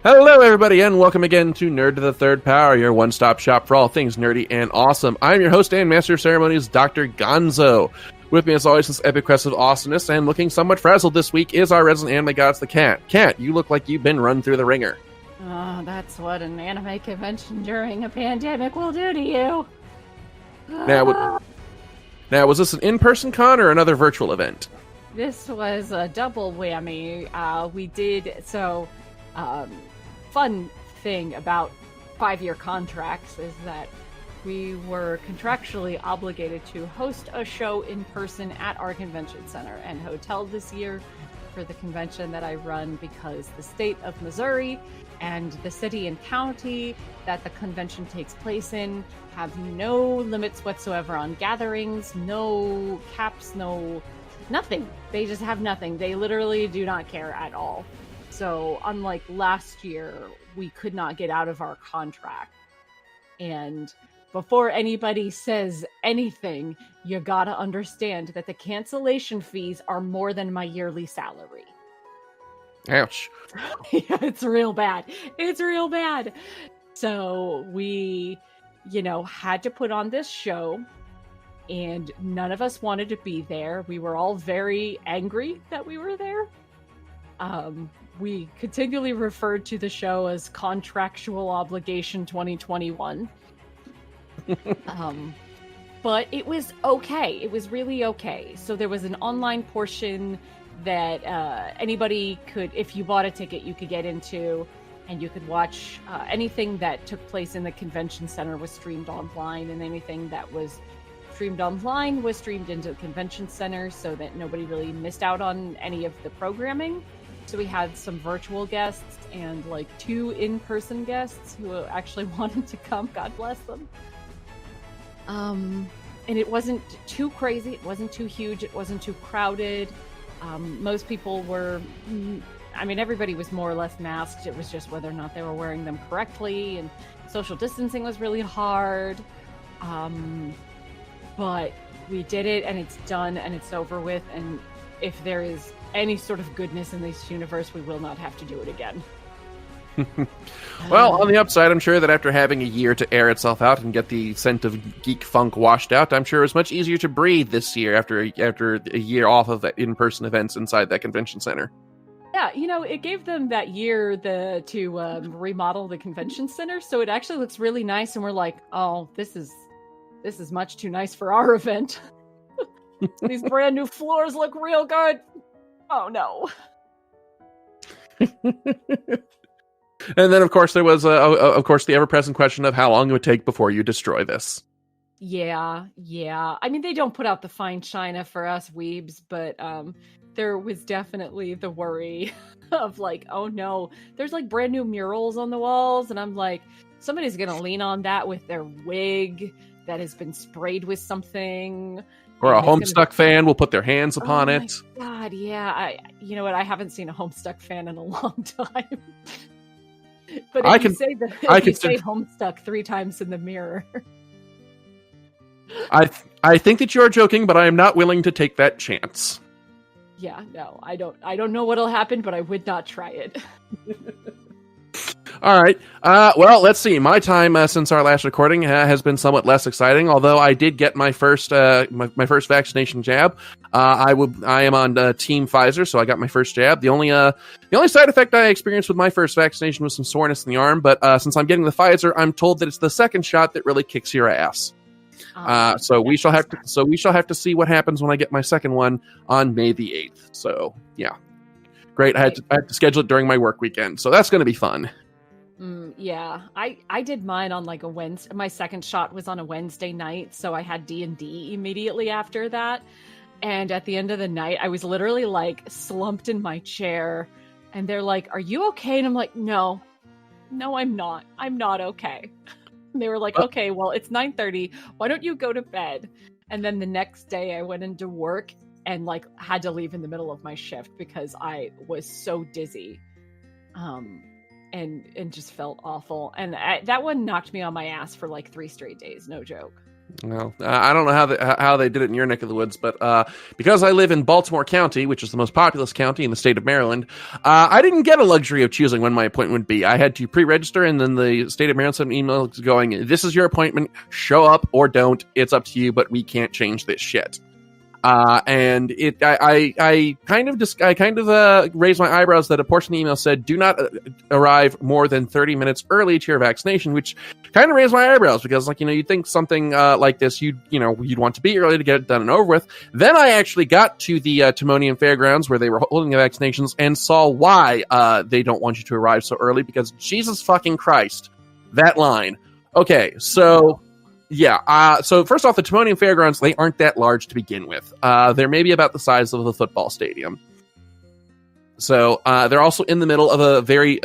Hello, everybody, and welcome again to Nerd to the Third Power, your one-stop shop for all things nerdy and awesome. I'm your host and master of ceremonies, Dr. Gonzo. With me, as always, this epic quest of awesomeness, and looking somewhat frazzled this week is our resident anime goddess, the Cat. Cat, you look like you've been run through the ringer. Oh, that's what an anime convention during a pandemic will do to you. Now, was this an in-person con or another virtual event? This was a double whammy. Fun thing about 5-year contracts is that we were contractually obligated to host a show in person at our convention center and hotel this year for the convention that I run, because the state of Missouri and the city and county that the convention takes place in have no limits whatsoever on gatherings, no caps, nothing. They just have nothing. They literally do not care at all. So unlike last year, we could not get out of our contract. And before anybody says anything, you gotta understand that the cancellation fees are more than my yearly salary. Ouch. Yeah, it's real bad. It's real bad. So we, had to put on this show, and none of us wanted to be there. We were all very angry that we were there. We continually referred to the show as Contractual Obligation 2021. But it was okay. It was really okay. So there was an online portion that anybody could, if you bought a ticket, you could get into, and you could watch anything that took place in the convention center was streamed online, and anything that was streamed online was streamed into the convention center, so that nobody really missed out on any of the programming. So we had some virtual guests and 2 in-person guests who actually wanted to come. God bless them. And it wasn't too crazy. It wasn't too huge. It wasn't too crowded. Most people were, everybody was more or less masked. It was just whether or not they were wearing them correctly, and social distancing was really hard. But we did it, and it's done, and it's over with. And if there is any sort of goodness in this universe, we will not have to do it again. Well, on the upside, I'm sure that after having a year to air itself out and get the scent of geek funk washed out, I'm sure it was much easier to breathe this year after a year off of in-person events inside that convention center. Yeah, it gave them that year to remodel the convention center, so it actually looks really nice, and we're like, oh, this is much too nice for our event. These brand new floors look real good. Oh no. And then, of course, there was, the ever-present question of how long it would take before you destroy this. Yeah. They don't put out the fine china for us weebs, but there was definitely the worry of oh no, there's brand new murals on the walls, and I'm like, somebody's gonna lean on that with their wig that has been sprayed with something. Or a Homestuck fan will put their hands upon it. Oh my God, yeah. You know what? I haven't seen a Homestuck fan in a long time. But if you say Homestuck 3 times in the mirror. I think that you're joking, but I am not willing to take that chance. Yeah, no, I don't know what'll happen, but I would not try it. All right. Well, let's see. My time since our last recording has been somewhat less exciting. Although I did get my first my first vaccination jab. I am on Team Pfizer, so I got my first jab. The only side effect I experienced with my first vaccination was some soreness in the arm. But since I'm getting the Pfizer, I'm told that it's the second shot that really kicks your ass. So we shall have to see what happens when I get my second one on May the 8th. So yeah, great. I had to schedule it during my work weekend, so that's going to be fun. Yeah, I did mine on a Wednesday. My second shot was on a Wednesday night, so I had D&D immediately after that. And at the end of the night, I was literally slumped in my chair, and they're like, "Are you okay?" And I'm like, "No, I'm not. I'm not okay." And they were like, "Okay, well, it's 9:30. Why don't you go to bed?" And then the next day, I went into work and had to leave in the middle of my shift because I was so dizzy. And just felt awful. And that one knocked me on my ass for 3 straight days. No joke. Well, I don't know how they did it in your neck of the woods, but because I live in Baltimore County, which is the most populous county in the state of Maryland, I didn't get a luxury of choosing when my appointment would be. I had to pre-register, and then the state of Maryland sent an email going, "This is your appointment. Show up or don't. It's up to you, but we can't change this shit." And I kind of raised my eyebrows that a portion of the email said, "Do not arrive more than 30 minutes early to your vaccination," which kind of raised my eyebrows because, like, you'd think something like this, you'd want to be early to get it done and over with. Then I actually got to the Timonium Fairgrounds where they were holding the vaccinations and saw why they don't want you to arrive so early, because Jesus fucking Christ, that line. Okay, so... Yeah, so first off, the Timonium Fairgrounds, they aren't that large to begin with. They're maybe about the size of the football stadium. So they're also in the middle of a very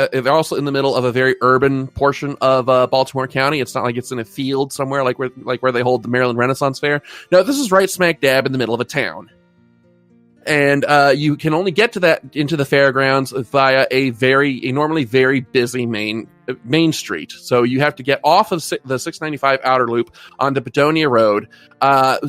urban portion of Baltimore County. It's not like it's in a field somewhere like where they hold the Maryland Renaissance Fair. No, this is right smack dab in the middle of a town. And you can only get into the fairgrounds via a normally very busy main street. So you have to get off of the 695 outer loop onto Pedonia Road.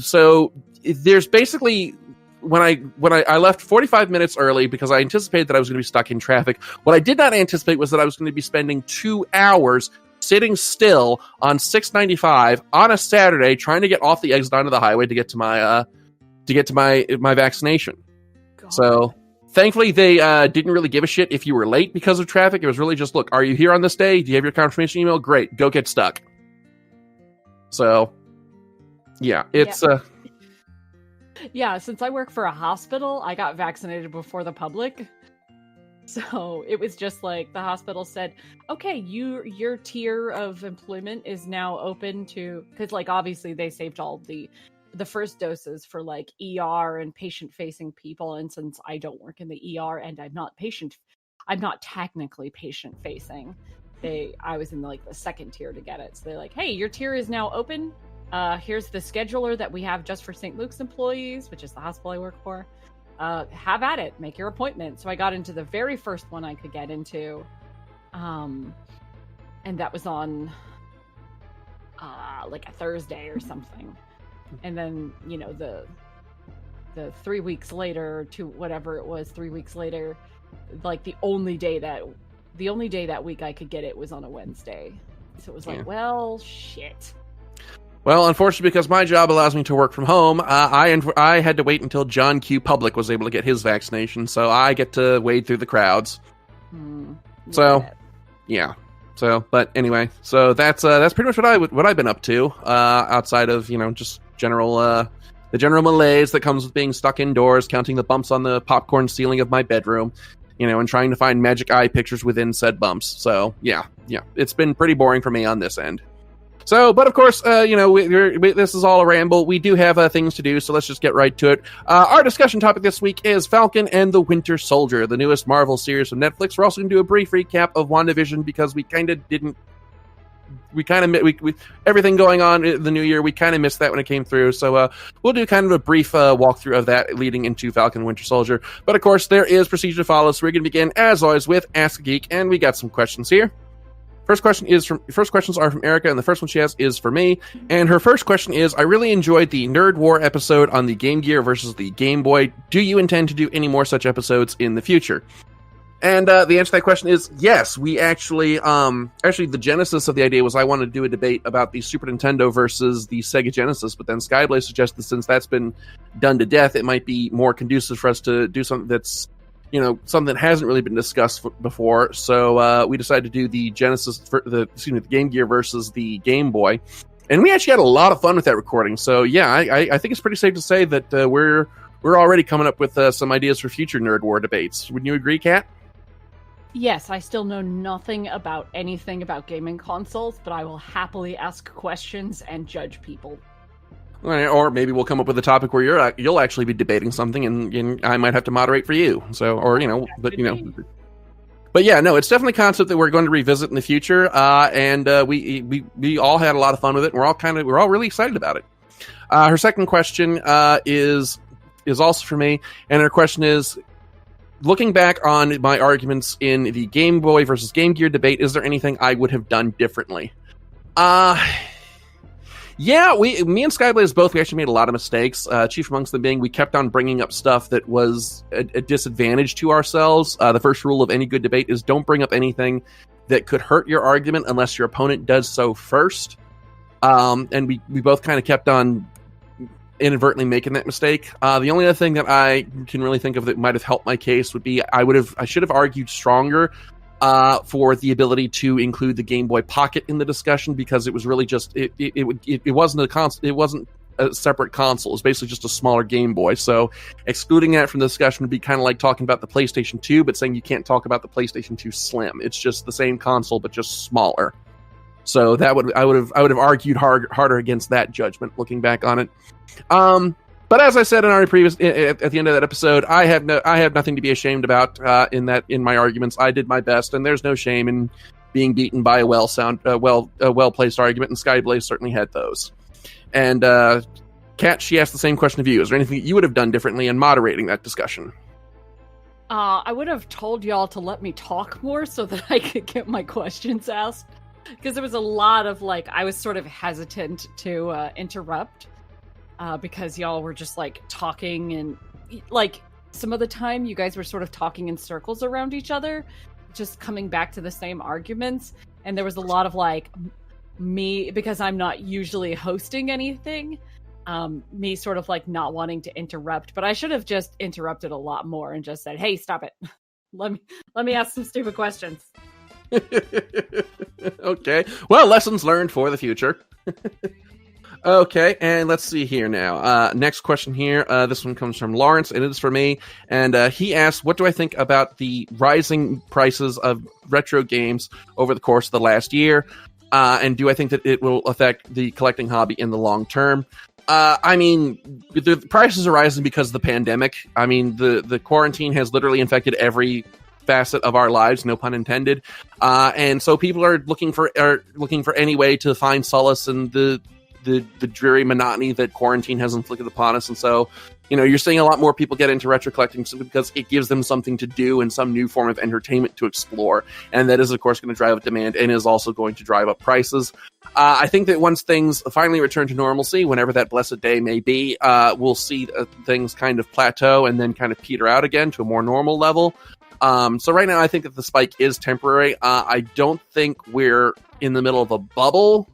So there's basically, when I left 45 minutes early because I anticipated that I was going to be stuck in traffic. What I did not anticipate was that I was going to be spending 2 hours sitting still on 695 on a Saturday trying to get off the exit onto the highway to get to my vaccination. God. So thankfully they didn't really give a shit if you were late because of traffic. It was really just, look, are you here on this day? Do you have your confirmation email? Great, go get stuck. So yeah, it's yeah, since I work for a hospital, I got vaccinated before the public. So it was just like the hospital said, okay, your tier of employment is now open to, because like obviously they saved all the first doses for like ER and patient facing people. And since I don't work in the ER and I'm not technically patient facing, I was in like the second tier to get it. So they're like, hey, your tier is now open. Here's the scheduler that we have just for St. Luke's employees, which is the hospital I work for. Have at it, make your appointment. So I got into the very first one I could get into. And that was on like a Thursday or something. And then, the 3 weeks later to whatever it was, 3 weeks later, like the only day that week I could get it was on a Wednesday. So it was like, well, shit. Well, unfortunately, because my job allows me to work from home, I had to wait until John Q. Public was able to get his vaccination, so I get to wade through the crowds. So, yeah. So, but anyway, so that's pretty much what I've been up to, outside of just the general malaise that comes with being stuck indoors, counting the bumps on the popcorn ceiling of my bedroom, and trying to find magic eye pictures within said bumps. So, yeah, it's been pretty boring for me on this end. So, but of course, this is all a ramble. We do have things to do, so let's just get right to it. Our discussion topic this week is Falcon and the Winter Soldier, the newest Marvel series from Netflix. We're also going to do a brief recap of Wandavision because everything going on in the new year, we kind of missed that when it came through. So we'll do kind of a brief walkthrough of that leading into Falcon and Winter Soldier. But of course, there is procedure to follow, so we're going to begin, as always, with Ask a Geek, and we got some questions here. First questions are from Erica, and the first one she has is for me. And her first question is, I really enjoyed the Nerd War episode on the Game Gear versus the Game Boy. Do you intend to do any more such episodes in the future? And the answer to that question is yes. We actually the genesis of the idea was I wanted to do a debate about the Super Nintendo versus the Sega Genesis, but then Skyblaze suggested since that's been done to death, it might be more conducive for us to do something that's something that hasn't really been discussed before. So we decided to do the the Game Gear versus the Game Boy, and we actually had a lot of fun with that recording. So yeah, I think it's pretty safe to say that we're already coming up with some ideas for future Nerd War debates. Wouldn't you agree, Kat? Yes, I still know nothing about anything about gaming consoles, but I will happily ask questions and judge people. Or maybe we'll come up with a topic where you'll actually be debating something, and I might have to moderate for you. So, but yeah, no, it's definitely a concept that we're going to revisit in the future. And we all had a lot of fun with it. And we're all really excited about it. Her second question is also for me, and her question is, looking back on my arguments in the Game Boy versus Game Gear debate, is there anything I would have done differently? Yeah, me and Skyblaze both, we actually made a lot of mistakes. Chief amongst them being, we kept on bringing up stuff that was a disadvantage to ourselves. The first rule of any good debate is don't bring up anything that could hurt your argument unless your opponent does so first. And we both kind of kept on inadvertently making that mistake. The only other thing that I can really think of that might have helped my case would be I should have argued stronger for the ability to include the Game Boy Pocket in the discussion, because it was really just it wasn't a console, it wasn't a separate console. It was basically just a smaller Game Boy. So excluding that from the discussion would be kind of like talking about the PlayStation 2, but saying you can't talk about the PlayStation 2 Slim. It's just the same console, but just smaller. So I would have argued harder against that judgment, looking back on it. But as I said in our previous, at the end of that episode, I have nothing to be ashamed about in my arguments. I did my best, and there's no shame in being beaten by a well placed argument. And Skyblaze certainly had those. And Kat, she asked the same question of you. Is there anything that you would have done differently in moderating that discussion? I would have told y'all to let me talk more so that I could get my questions asked, because there was a lot of I was sort of hesitant to interrupt. Because y'all were just talking, and some of the time you guys were sort of talking in circles around each other, just coming back to the same arguments. And there was a lot of me, because I'm not usually hosting anything, me sort of not wanting to interrupt. But I should have just interrupted a lot more and just said, "Hey, stop it. Let me ask some stupid questions." Okay. Well, lessons learned for the future. Okay, and let's see here now. Next question here. This one comes from Lawrence, and it is for me. And he asks, what do I think about the rising prices of retro games over the course of the last year? And do I think that it will affect the collecting hobby in the long term? I mean, the prices are rising because of the pandemic. I mean, the quarantine has literally infected every facet of our lives, no pun intended. And so people are looking for any way to find solace in the dreary monotony that quarantine has inflicted upon us. And so, you're seeing a lot more people get into retro collecting simply because it gives them something to do and some new form of entertainment to explore. And that is, of course, going to drive up demand and is also going to drive up prices. I think that once things finally return to normalcy, whenever that blessed day may be, we'll see things kind of plateau and then kind of peter out again to a more normal level. So right now, I think that the spike is temporary. I don't think we're in the middle of a bubble.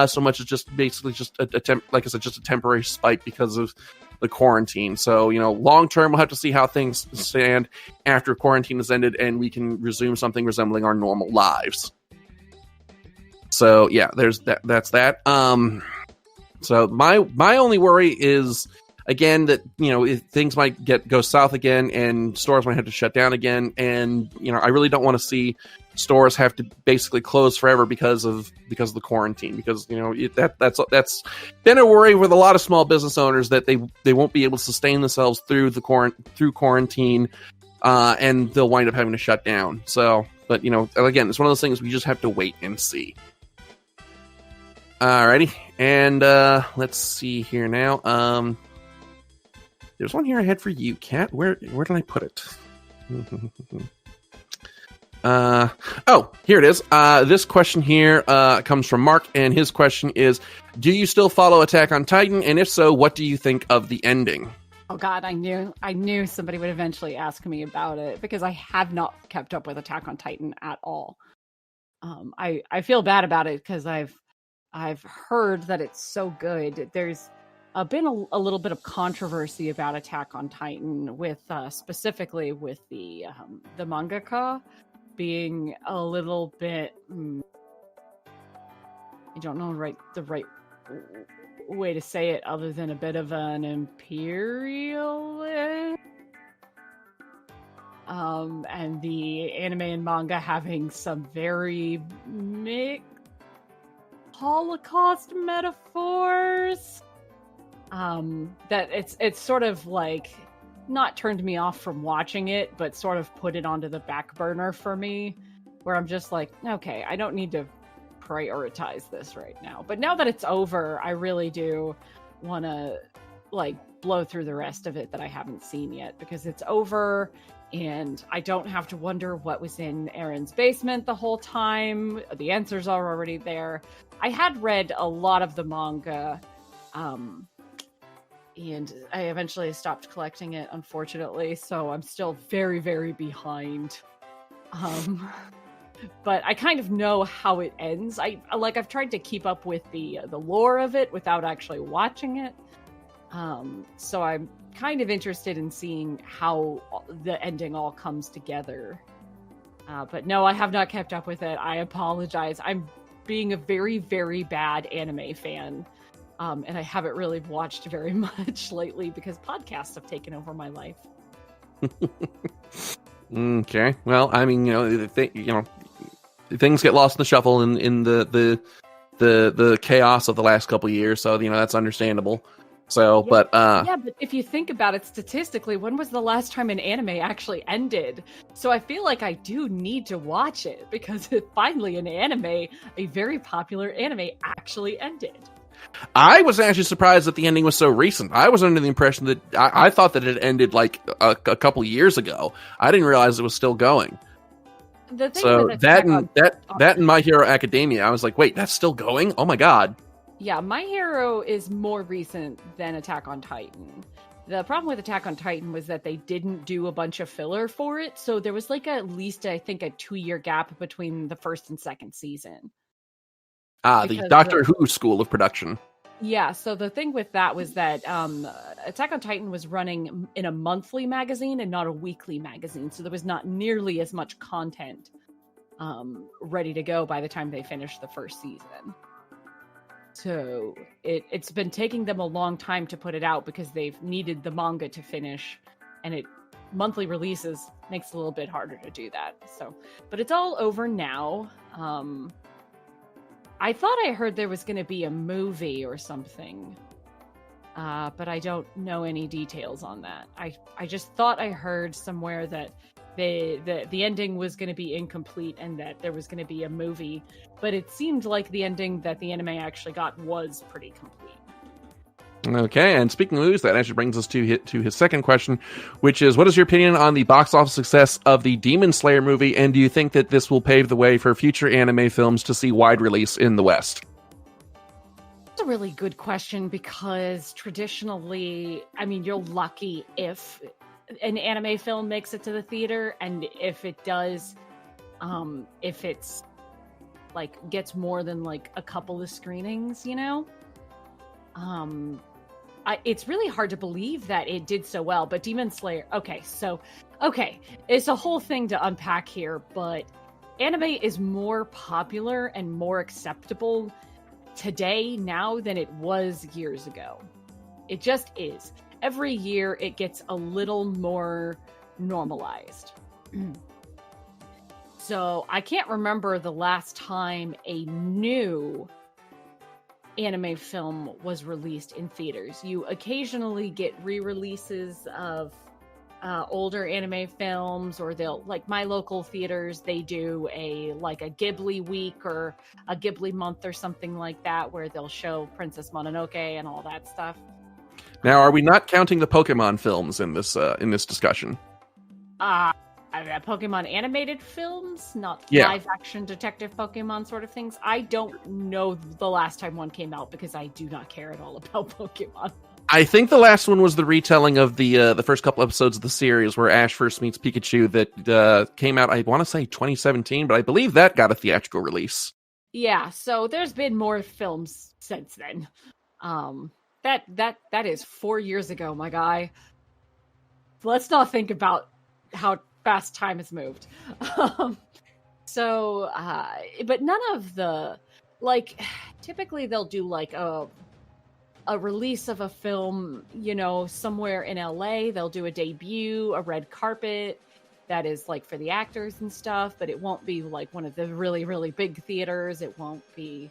So much as just basically just a temporary spike because of the quarantine. So, long term, we'll have to see how things stand after quarantine has ended and we can resume something resembling our normal lives. So, yeah, there's that. That's that. So my only worry is, again, that, if things might go south again and stores might have to shut down again. And, I really don't want to see stores have to basically close forever because of the quarantine, because that's been a worry with a lot of small business owners, that they won't be able to sustain themselves through quarantine, and they'll wind up having to shut down. So, but again, it's one of those things we just have to wait and see. Alrighty, and let's see here now. There's one here I had for you, Kat. Where did I put it? Here it is. This question here comes from Mark, and his question is, do you still follow Attack on Titan? And if so, what do you think of the ending? Oh God, I knew somebody would eventually ask me about it, because I have not kept up with Attack on Titan at all. I feel bad about it because I've heard that it's so good. There's been a little bit of controversy about Attack on Titan, with specifically with the mangaka being a little bit, I don't know the right way to say it other than a bit of an imperialist, and the anime and manga having some very mixed Holocaust metaphors, that it's sort of not turned me off from watching it, but sort of put it onto the back burner for me, where I'm just okay, I don't need to prioritize this right now. But now that it's over, I really do want to blow through the rest of it that I haven't seen yet, because it's over and I don't have to wonder what was in Aaron's basement the whole time. The answers are already there. I had read a lot of the manga, and I eventually stopped collecting it, unfortunately, so I'm still very, very behind. But I kind of know how it ends. I've tried to keep up with the lore of it without actually watching it. So I'm kind of interested in seeing how the ending all comes together. But no, I have not kept up with it. I apologize. I'm being a very, very bad anime fan. And I haven't really watched very much lately because podcasts have taken over my life. Okay. Well, I mean, things get lost in the shuffle in the chaos of the last couple of years, so that's understandable. So, yeah, but but if you think about it statistically, when was the last time an anime actually ended? So I feel like I do need to watch it because finally an anime, a very popular anime, actually ended. I was actually surprised that the ending was so recent. I was under the impression that I thought that it ended like a couple years ago. I didn't realize it was still going. The thing So with that and My Hero Academia, I was like, wait, that's still going? Oh my god. Yeah, My Hero is more recent than Attack on Titan. The problem with Attack on Titan was that they didn't do a bunch of filler for it, so there was like at least, I think, a 2-year gap between the first and second season. The Doctor Who school of production. Yeah, so the thing with that was that Attack on Titan was running in a monthly magazine and not a weekly magazine, so there was not nearly as much content ready to go by the time they finished the first season. So it's been taking them a long time to put it out because they've needed the manga to finish, and monthly releases makes it a little bit harder to do that. So, but it's all over now. I thought I heard there was going to be a movie or something, but I don't know any details on that. I just thought I heard somewhere that the ending was going to be incomplete and that there was going to be a movie, but it seemed like the ending that the anime actually got was pretty complete. Okay, and speaking of movies, that actually brings us to his second question, which is, what is your opinion on the box office success of the Demon Slayer movie, and do you think that this will pave the way for future anime films to see wide release in the West? That's a really good question because traditionally, I mean, you're lucky if an anime film makes it to the theater, and if it does, if it's like gets more than like a couple of screenings, it's really hard to believe that it did so well. But Demon Slayer, okay, it's a whole thing to unpack here, but anime is more popular and more acceptable today now than it was years ago. It just is. Every year it gets a little more normalized. So I can't remember the last time a new anime film was released in theaters. You occasionally get re-releases of older anime films, or they'll, like my local theaters, they do a Ghibli week or a Ghibli month or something like that, where they'll show Princess Mononoke and all that stuff. Now, are we not counting the Pokemon films in this discussion? Pokemon animated films, not live action detective Pokemon sort of things. I don't know the last time one came out because I do not care at all about Pokemon. I think the last one was the retelling of the first couple episodes of the series where Ash first meets Pikachu that came out, I want to say 2017, but I believe that got a theatrical release. Yeah, so there's been more films since then. That is 4 years ago, my guy. Let's not think about how fast time has moved. But none of the, typically they'll do a release of a film, somewhere in LA. They'll do a debut, a red carpet that is for the actors and stuff, but it won't be one of the really, really big theaters. It won't be,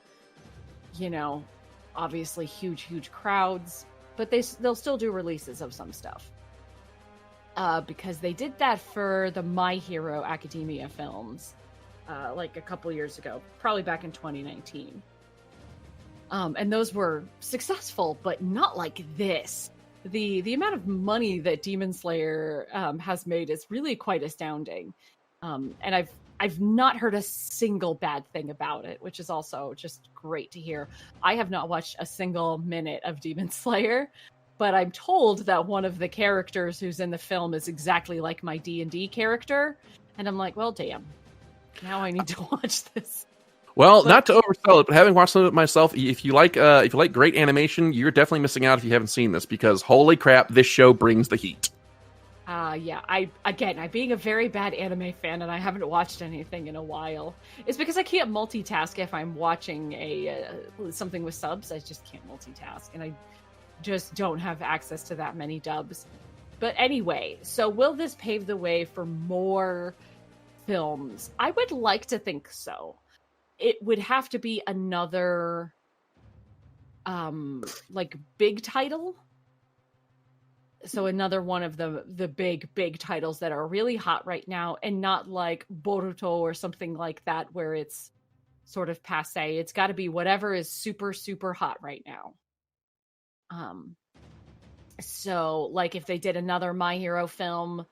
obviously huge crowds, but they'll still do releases of some stuff. Because they did that for the My Hero Academia films, a couple years ago, probably back in 2019. And those were successful, but not like this. the amount of money that Demon Slayer has made is really quite astounding. And I've not heard a single bad thing about it, which is also just great to hear. I have not watched a single minute of Demon Slayer, but I'm told that one of the characters who's in the film is exactly like my D&D character, and I'm like, well, damn. Now I need to watch this. Well, not to oversell it, but having watched some of it myself, if you like great animation, you're definitely missing out if you haven't seen this, because holy crap, this show brings the heat. Yeah, I being a very bad anime fan, and I haven't watched anything in a while. It's because I can't multitask if I'm watching something with subs. I just can't multitask, and I just don't have access to that many dubs. But anyway, so will this pave the way for more films? I would like to think so. It would have to be another like big title. So another one of the big titles that are really hot right now, and not like Boruto or something like that where it's sort of passé. It's got to be whatever is super, super hot right now. So like if they did another My Hero film,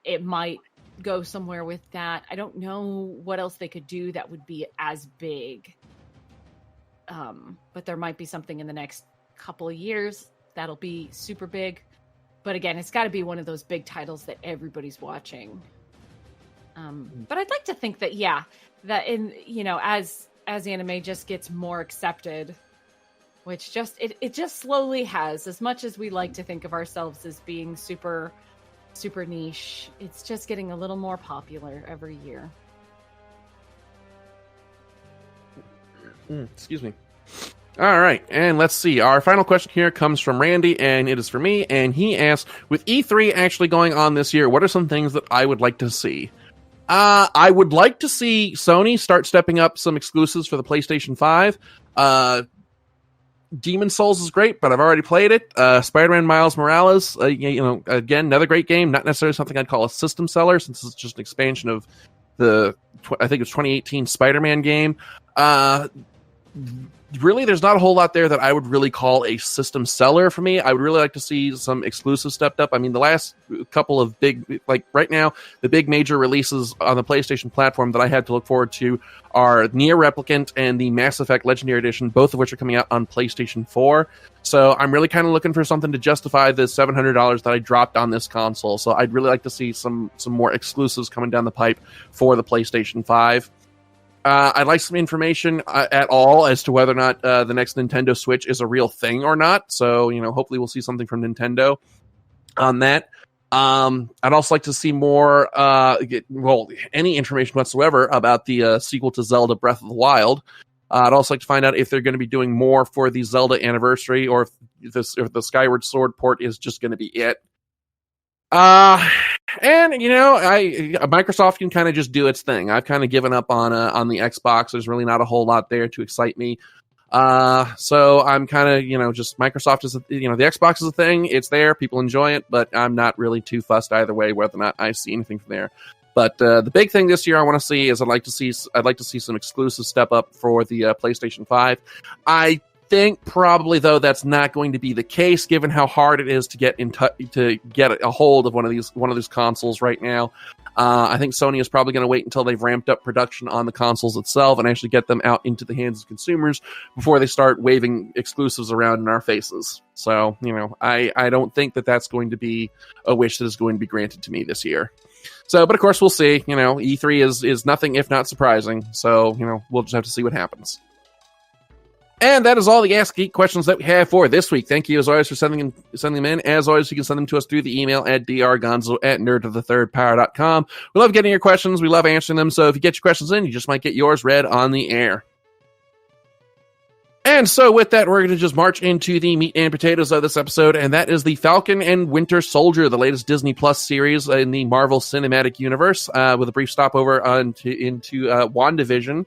it might go somewhere with that. I don't know what else they could do that would be as big. But there might be something in the next couple of years that'll be super big. But again, it's got to be one of those big titles that everybody's watching. But I'd like to think that, that in, as anime just gets more accepted, which it just slowly has, as much as we like to think of ourselves as being super, super niche, it's just getting a little more popular every year. Excuse me. All right, and let's see. Our final question here comes from Randy, and it is for me, and he asks, with E3 actually going on this year, what are some things that I would like to see? I would like to see Sony start stepping up some exclusives for the PlayStation 5. Demon's Souls is great, but I've already played it. Spider-Man Miles Morales, again, another great game, not necessarily something I'd call a system seller, since it's just an expansion of the, I think it's 2018 Spider-Man game. Really, there's not a whole lot there that I would really call a system seller for me. I would really like to see some exclusives stepped up. I mean, the last couple of big, like right now, the big major releases on the PlayStation platform that I had to look forward to are Nier Replicant and the Mass Effect Legendary Edition, both of which are coming out on PlayStation 4. So I'm really kind of looking for something to justify the $700 that I dropped on this console. So I'd really like to see some more exclusives coming down the pipe for the PlayStation 5. I'd like some information at all as to whether or not the next Nintendo Switch is a real thing or not. So, hopefully we'll see something from Nintendo on that. I'd also like to see more, any information whatsoever about the sequel to Zelda Breath of the Wild. I'd also like to find out if they're going to be doing more for the Zelda anniversary, or if the Skyward Sword port is just going to be it. And Microsoft can kind of just do its thing. I've kind of given up on the Xbox. There's really not a whole lot there to excite me. So I'm kind of, just Microsoft is, the Xbox is a thing. It's there. People enjoy it, but I'm not really too fussed either way, whether or not I see anything from there. But the big thing this year I want to see is I'd like to see some exclusive step up for the PlayStation 5. I think probably though that's not going to be the case, given how hard it is to get a hold of one of these consoles right now. I think Sony is probably going to wait until they've ramped up production on the consoles itself and actually get them out into the hands of consumers before they start waving exclusives around in our faces. So, I don't think that that's going to be a wish that is going to be granted to me this year. So, but of course we'll see. E3 is nothing if not surprising. So, we'll just have to see what happens. And that is all the Ask Geek questions that we have for this week. Thank you, as always, for sending them in. As always, you can send them to us through the email at drgonzo@nerdofthethirdpower.com. We love getting your questions. We love answering them. So if you get your questions in, you just might get yours read on the air. And so with that, we're going to just march into the meat and potatoes of this episode, and that is the Falcon and Winter Soldier, the latest Disney Plus series in the Marvel Cinematic Universe, with a brief stopover into WandaVision.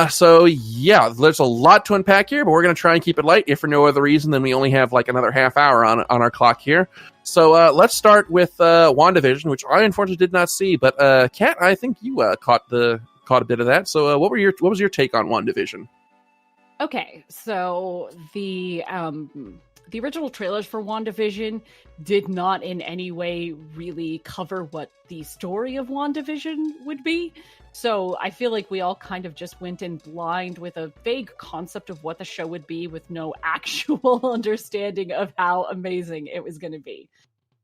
So yeah, there's a lot to unpack here, but we're going to try and keep it light, if for no other reason than we only have like another half hour on our clock here. So, let's start with, WandaVision, which I unfortunately did not see, but, Kat, I think you, caught a bit of that. So, what was your take on WandaVision? Okay, so the the original trailers for WandaVision did not in any way really cover what the story of WandaVision would be. So I feel like we all kind of just went in blind with a vague concept of what the show would be with no actual understanding of how amazing it was going to be.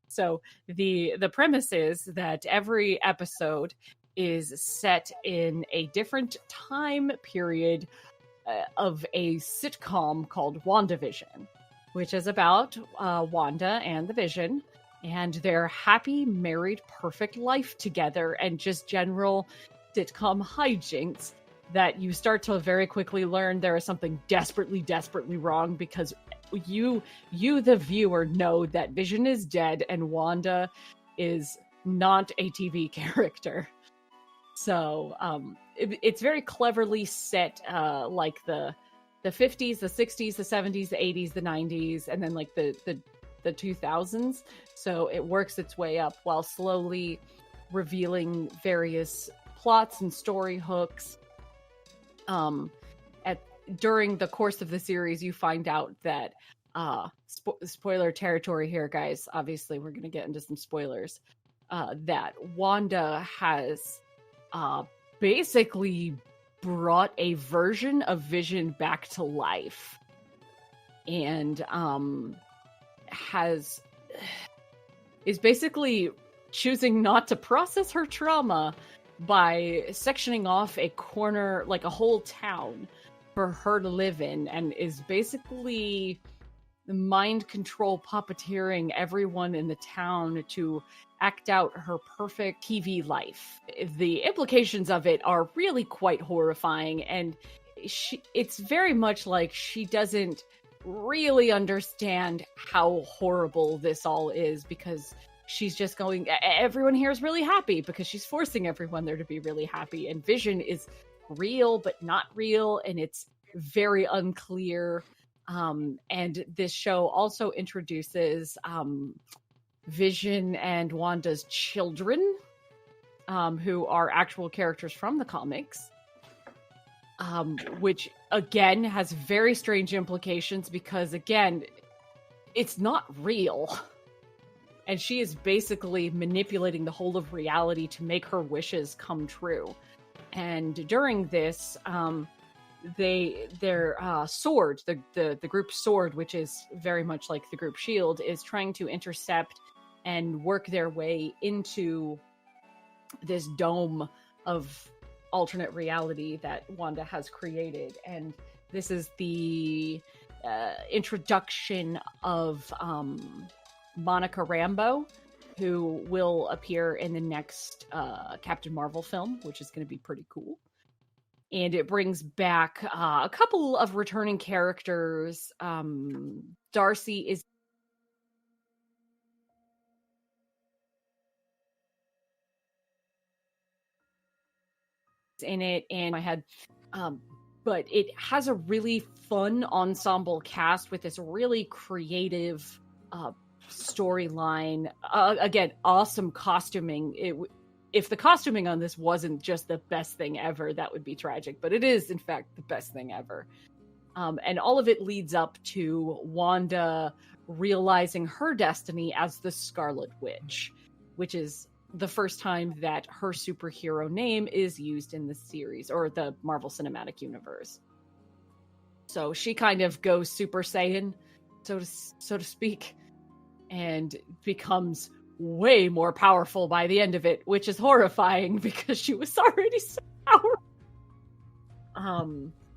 So the premise is that every episode is set in a different time period of a sitcom called WandaVision, which is about Wanda and the Vision and their happy, married, perfect life together and just general sitcom hijinks that you start to very quickly learn there is something desperately, desperately wrong because you, the viewer, know that Vision is dead and Wanda is not a TV character. So it's very cleverly set, like the 50s, the 60s, the 70s, the 80s, the 90s, and then like the 2000s. So it works its way up while slowly revealing various plots and story hooks. During the course of the series, you find out that spoiler territory here, guys. Obviously, we're going to get into some spoilers. That Wanda has basically brought a version of Vision back to life, and is basically choosing not to process her trauma by sectioning off a corner, like a whole town, for her to live in, and is basically mind control puppeteering everyone in the town to act out her perfect TV life. The implications of it are really quite horrifying, and it's very much like she doesn't really understand how horrible this all is, because she's just going, everyone here is really happy because she's forcing everyone there to be really happy, and Vision is real but not real, and it's very unclear. And this show also introduces Vision and Wanda's children, who are actual characters from the comics, which again has very strange implications because, again, it's not real. And she is basically manipulating the whole of reality to make her wishes come true. And during this, their Sword, the group Sword, which is very much like the group Shield, is trying to intercept and work their way into this dome of alternate reality that Wanda has created. And this is the introduction of Monica Rambeau, who will appear in the next Captain Marvel film, which is going to be pretty cool. And it brings back a couple of returning characters. Darcy is in it, and I had but it has a really fun ensemble cast with this really creative storyline. Again, awesome costuming. If the costuming on this wasn't just the best thing ever, that would be tragic, but it is in fact the best thing ever. And all of it leads up to Wanda realizing her destiny as the Scarlet Witch, which is the first time that her superhero name is used in the series or the Marvel Cinematic Universe. So she kind of goes Super Saiyan, so to speak, and becomes way more powerful by the end of it, which is horrifying because she was already so powerful.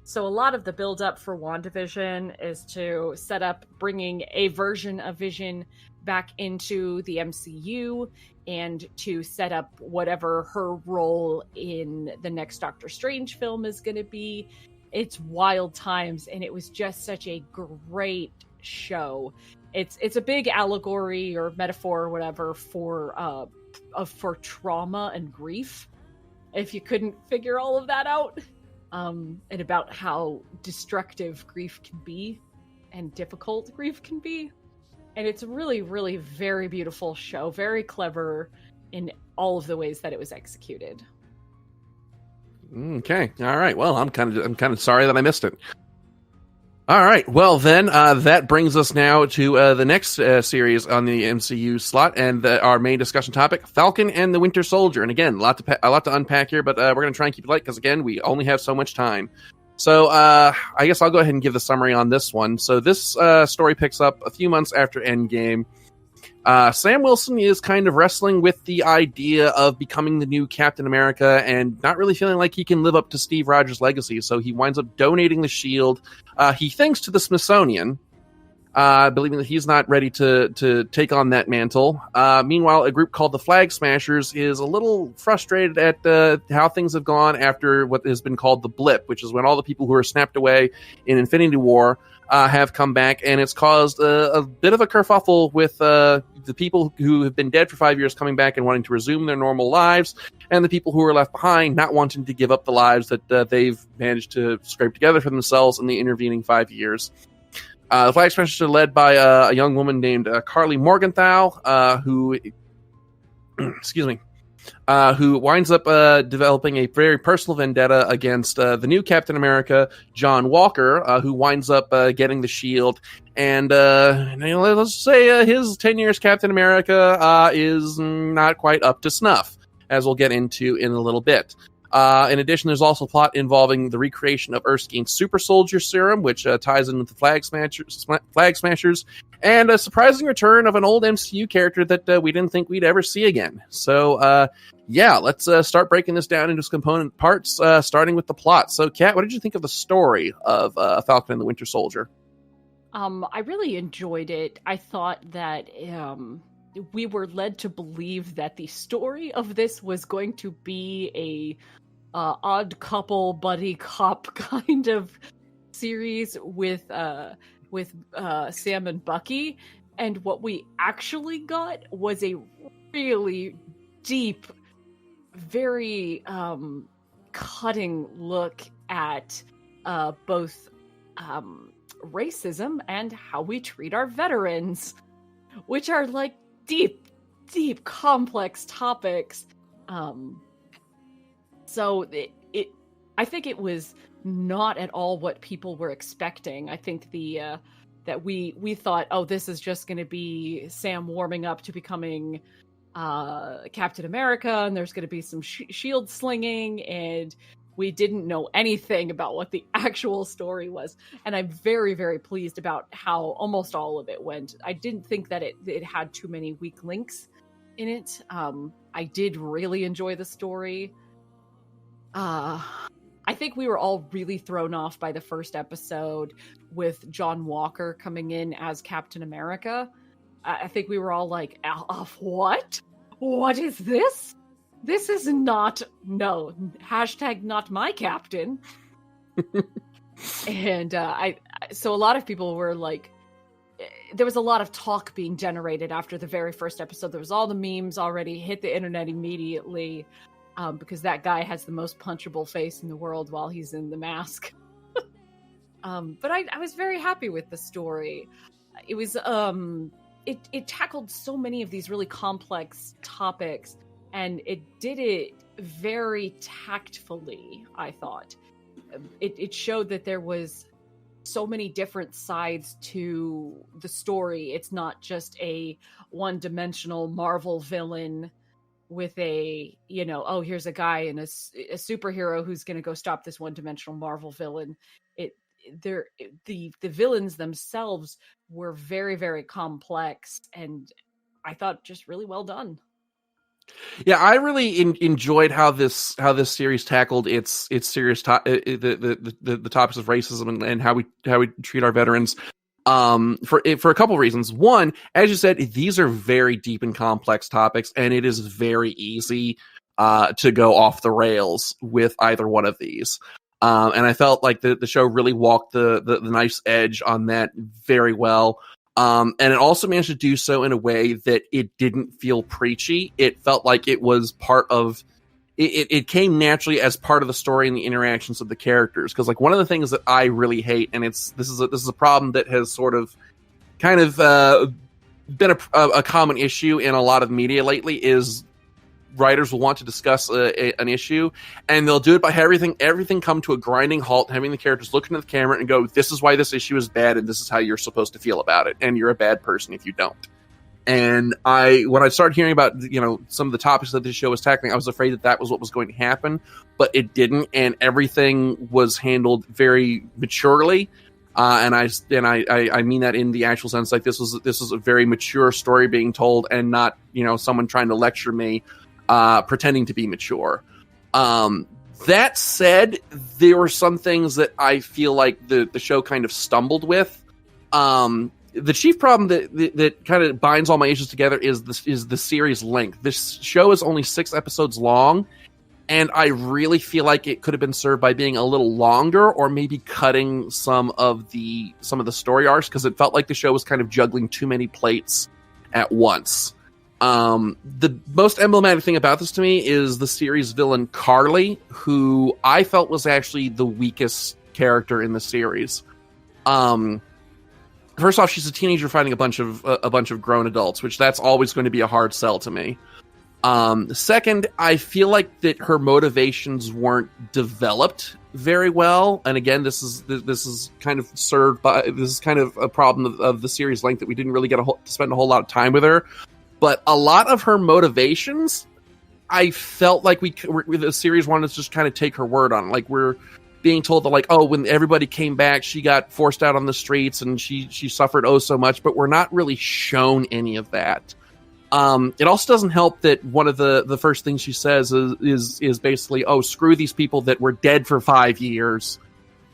So a lot of the build up for WandaVision is to set up bringing a version of Vision back into the MCU and to set up whatever her role in the next Doctor Strange film is going to be. It's wild times, and it was just such a great show. It's a big allegory or metaphor or whatever for trauma and grief, if you couldn't figure all of that out, and about how destructive grief can be and difficult grief can be. And it's a really, really very beautiful show, very clever in all of the ways that it was executed. Okay, all right. Well, I'm kind of sorry that I missed it. All right. Well, then that brings us now to the next series on the MCU slot, and our main discussion topic: Falcon and the Winter Soldier. And again, a lot to unpack here, but we're going to try and keep it light because again, we only have so much time. So I guess I'll go ahead and give the summary on this one. So this story picks up a few months after Endgame. Sam Wilson is kind of wrestling with the idea of becoming the new Captain America and not really feeling like he can live up to Steve Rogers' legacy, so he winds up donating the shield, he thinks, to the Smithsonian, believing that he's not ready to take on that mantle. Meanwhile, a group called the Flag Smashers is a little frustrated at how things have gone after what has been called the blip, which is when all the people who were snapped away in Infinity War have come back, and it's caused a bit of a kerfuffle with the people who have been dead for 5 years coming back and wanting to resume their normal lives, and the people who are left behind not wanting to give up the lives that they've managed to scrape together for themselves in the intervening 5 years. The Flag Smashers are led by a young woman named Carly Morgenthau, who winds up developing a very personal vendetta against the new Captain America, John Walker, who winds up getting the shield. And let's say his 10 years Captain America is not quite up to snuff, as we'll get into in a little bit. In addition, there's also a plot involving the recreation of Erskine's super soldier serum, which ties in with the Flag Smashers, and a surprising return of an old MCU character that we didn't think we'd ever see again. So, let's start breaking this down into its component parts, starting with the plot. So, Kat, what did you think of the story of Falcon and the Winter Soldier? I really enjoyed it. I thought that we were led to believe that the story of this was going to be a odd couple buddy cop kind of series with Sam and Bucky, and what we actually got was a really deep, very cutting look at both racism and how we treat our veterans, which are like deep, complex topics. So I think it was not at all what people were expecting. I think that we thought, oh, this is just going to be Sam warming up to becoming Captain America, and there's going to be some shield slinging, and we didn't know anything about what the actual story was. And I'm very, very pleased about how almost all of it went. I didn't think that it had too many weak links in it. I did really enjoy the story. I think we were all really thrown off by the first episode with John Walker coming in as Captain America. I think we were all like, what? What is this? This is not my captain. And so a lot of people were like, there was a lot of talk being generated after the very first episode. There was all the memes already hit the internet immediately, because that guy has the most punchable face in the world while he's in the mask. But I was very happy with the story. It was it tackled so many of these really complex topics, and it did it very tactfully, I thought. It showed that there was so many different sides to the story. It's not just a one-dimensional Marvel villain with a, here's a guy and a superhero who's going to go stop this one-dimensional Marvel villain. The villains themselves were very, very complex, and I thought just really well done. Yeah, I really enjoyed how this series tackled its serious the topics of racism and how we treat our veterans. For a couple of reasons. One, as you said, these are very deep and complex topics, and it is very easy to go off the rails with either one of these. And I felt like the show really walked the nice edge on that very well. And it also managed to do so in a way that it didn't feel preachy. It felt like it was part of it came naturally as part of the story and the interactions of the characters. Because like one of the things that I really hate, and this is a problem that has sort of kind of been a common issue in a lot of media lately, is writers will want to discuss an issue, and they'll do it by everything come to a grinding halt, having the characters look into the camera and go, this is why this issue is bad, and this is how you're supposed to feel about it, and you're a bad person if you don't. And when I started hearing about, some of the topics that this show was tackling, I was afraid that was what was going to happen, but it didn't, and everything was handled very maturely. And I mean that in the actual sense, like this was a very mature story being told, and not someone trying to lecture me, pretending to be mature. That said, there were some things that I feel like the show kind of stumbled with. The chief problem that kind of binds all my issues together is the series length. This show is only 6 episodes long, and I really feel like it could have been served by being a little longer, or maybe cutting some of the story arcs, because it felt like the show was kind of juggling too many plates at once. The most emblematic thing about this to me is the series villain Carly, who I felt was actually the weakest character in the series. First off, she's a teenager fighting a bunch of grown adults, which that's always going to be a hard sell to me. Second, I feel like that her motivations weren't developed very well, and again, this is kind of a problem of the series length, that we didn't really get to spend a whole lot of time with her. But a lot of her motivations, I felt like the series wanted to just kind of take her word on. Like, we're being told that, like, when everybody came back, she got forced out on the streets and she suffered so much, but we're not really shown any of that. It also doesn't help that one of the first things she says is basically, screw these people that were dead for 5 years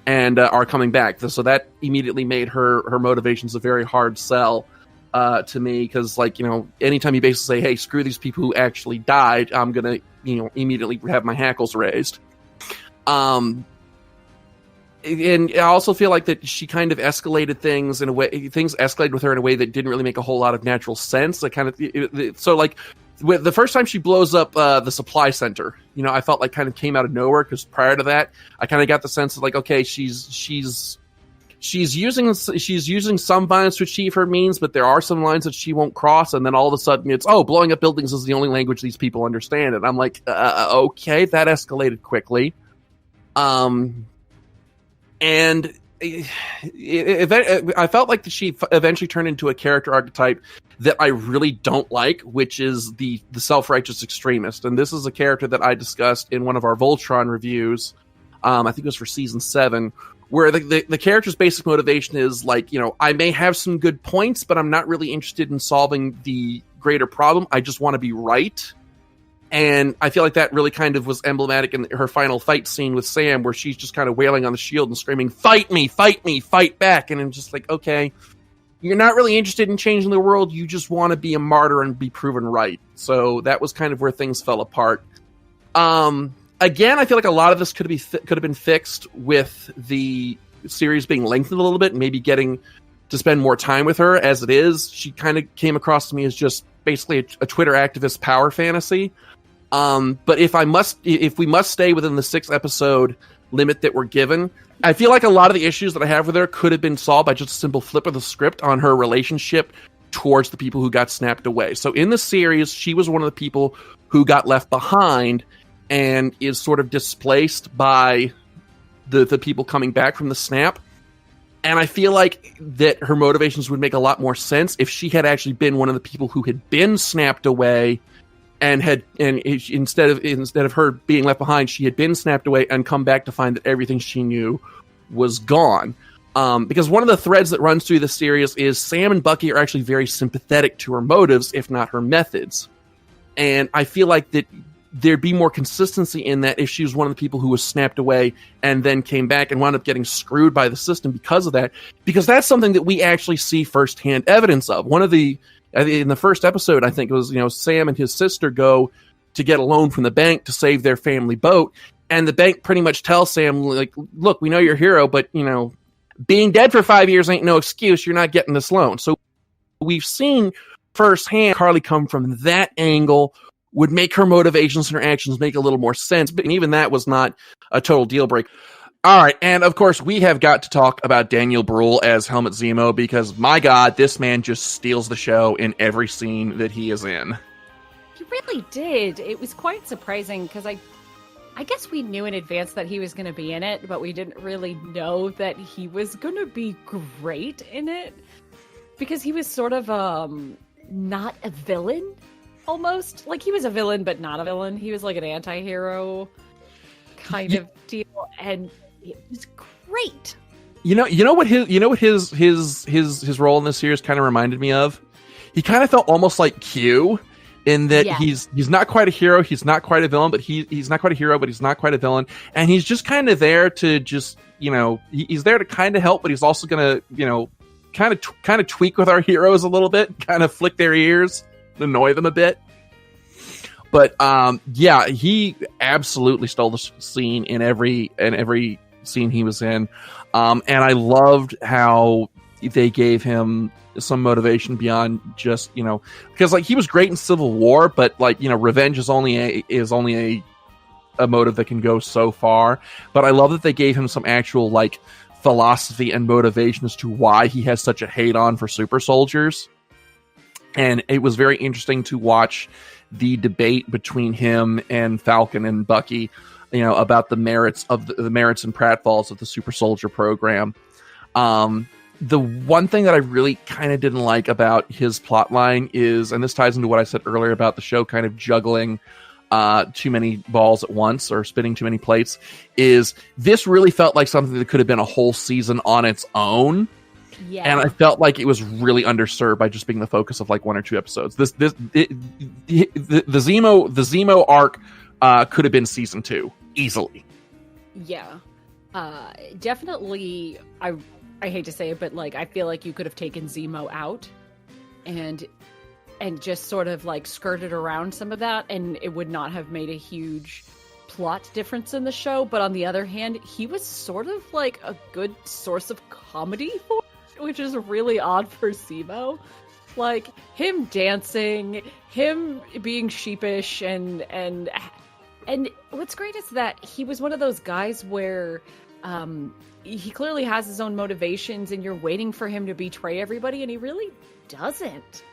and are coming back. So that immediately made her motivations a very hard sell to me, because, like, anytime you basically say, hey, screw these people who actually died, I'm gonna immediately have my hackles raised. And I also feel like that she kind of escalated things escalated with her in a way that didn't really make a whole lot of natural sense. Like, so, like, with the first time she blows up the supply center, I felt like kind of came out of nowhere, because prior to that, I kind of got the sense of, like, okay, she's using some violence to achieve her means, but there are some lines that she won't cross. And then all of a sudden it's, blowing up buildings is the only language these people understand. And I'm like, okay, that escalated quickly. And I felt like she eventually turned into a character archetype that I really don't like, which is the self-righteous extremist. And this is a character that I discussed in one of our Voltron reviews. I think it was for season 7, where the character's basic motivation is, like, I may have some good points, but I'm not really interested in solving the greater problem. I just want to be right. And I feel like that really kind of was emblematic in her final fight scene with Sam, where she's just kind of wailing on the shield and screaming, fight me, fight back. And I'm just like, okay, you're not really interested in changing the world. You just want to be a martyr and be proven right. So that was kind of where things fell apart. Again, I feel like a lot of this could have been fixed with the series being lengthened a little bit, and maybe getting to spend more time with her. As it is, she kind of came across to me as just basically a Twitter activist power fantasy. But if we must stay within the 6 episode limit that we're given, I feel like a lot of the issues that I have with her could have been solved by just a simple flip of the script on her relationship towards the people who got snapped away. So in the series, she was one of the people who got left behind and is sort of displaced by the people coming back from the snap. And I feel like that her motivations would make a lot more sense if she had actually been one of the people who had been snapped away, and instead of her being left behind, she had been snapped away and come back to find that everything she knew was gone. Because one of the threads that runs through the series is Sam and Bucky are actually very sympathetic to her motives, if not her methods. And I feel like that there'd be more consistency in that if she was one of the people who was snapped away and then came back and wound up getting screwed by the system because of that. Because that's something that we actually see firsthand evidence of. In the first episode, I think it was, Sam and his sister go to get a loan from the bank to save their family boat. And the bank pretty much tells Sam, like, look, we know you're a hero, but, being dead for 5 years ain't no excuse. You're not getting this loan. So we've seen firsthand Carly come from that angle, would make her motivations and her actions make a little more sense. But even that was not a total deal breaker. All right, and of course, we have got to talk about Daniel Bruhl as Helmut Zemo, because, my God, this man just steals the show in every scene that he is in. He really did. It was quite surprising because I guess we knew in advance that he was going to be in it, but we didn't really know that he was going to be great in it because he was sort of not a villain, almost. Like, he was a villain, but not a villain. He was like an anti-hero kind of deal, and it was great. You know what his role in this series kind of reminded me of? He kind of felt almost like Q. In that he's not quite a hero, he's not quite a villain, but he's not quite a hero, but he's not quite a villain, and he's just kind of there to just, he's there to kind of help, but he's also gonna, kind of tweak with our heroes a little bit, kind of flick their ears, annoy them a bit. But he absolutely stole the scene in every scene he was in, and I loved how they gave him some motivation beyond just, because like he was great in Civil War, but like, revenge is only a motive that can go so far. But I love that they gave him some actual like philosophy and motivation as to why he has such a hate on for super soldiers. And it was very interesting to watch the debate between him and Falcon and Bucky, about the merits of the merits and pratfalls of the super soldier program. The one thing that I really kind of didn't like about his plot line is, and this ties into what I said earlier about the show kind of juggling too many balls at once or spinning too many plates, is this really felt like something that could have been a whole season on its own. Yeah. And I felt like it was really underserved by just being the focus of like one or two episodes. The Zemo arc could have been season 2 easily. Yeah, definitely. I hate to say it, but like I feel like you could have taken Zemo out and just sort of like skirted around some of that, and it would not have made a huge plot difference in the show. But on the other hand, he was sort of like a good source of comedy for it, which is really odd for Zemo. Like him dancing, him being sheepish, and what's great is that he was one of those guys where he clearly has his own motivations, and you're waiting for him to betray everybody, and he really doesn't.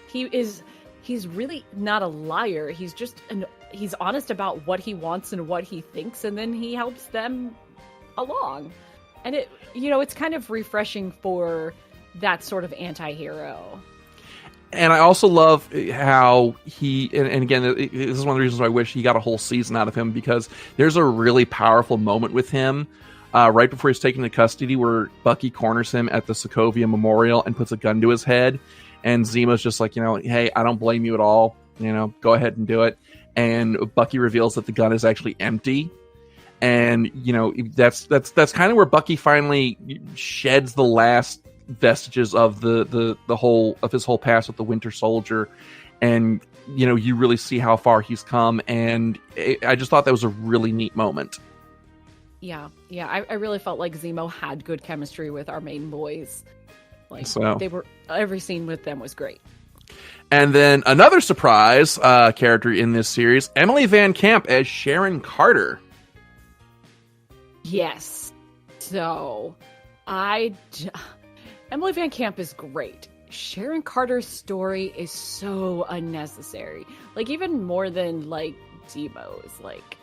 He's really not a liar. He's just he's honest about what he wants and what he thinks, and then he helps them along. And it's kind of refreshing for that sort of anti-hero. And I also love how he, and again, this is one of the reasons why I wish he got a whole season out of him, because there's a really powerful moment with him right before he's taken into custody where Bucky corners him at the Sokovia Memorial and puts a gun to his head. And Zemo's just like, hey, I don't blame you at all. Go ahead and do it. And Bucky reveals that the gun is actually empty. And, that's kind of where Bucky finally sheds the last vestiges of the whole of his whole past with the Winter Soldier. And, you really see how far he's come. And I just thought that was a really neat moment. Yeah. I really felt like Zemo had good chemistry with our main boys. Like, every scene with them was great. And then another surprise character in this series, Emily Van Camp as Sharon Carter. Yes. So, Emily Van Camp is great. Sharon Carter's story is so unnecessary. Like, even more than, like, Zemo's. Like,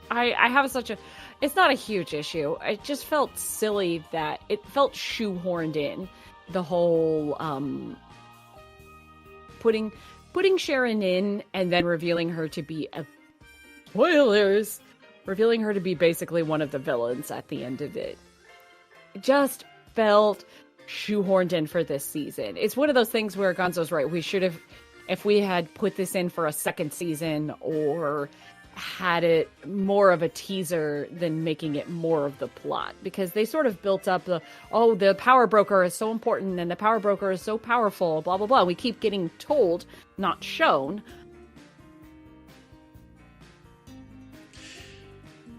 I have such a... It's not a huge issue. It just felt silly that it felt shoehorned in. The whole putting Sharon in and then revealing her to be revealing her to be basically one of the villains at the end of it. It just felt shoehorned in for this season. It's one of those things where Gonzo's right. We should have, if we had put this in for a second season or had it more of a teaser than making it more of the plot, because they sort of built up the power broker is so important and the power broker is so powerful, blah blah blah. We keep getting told, not shown.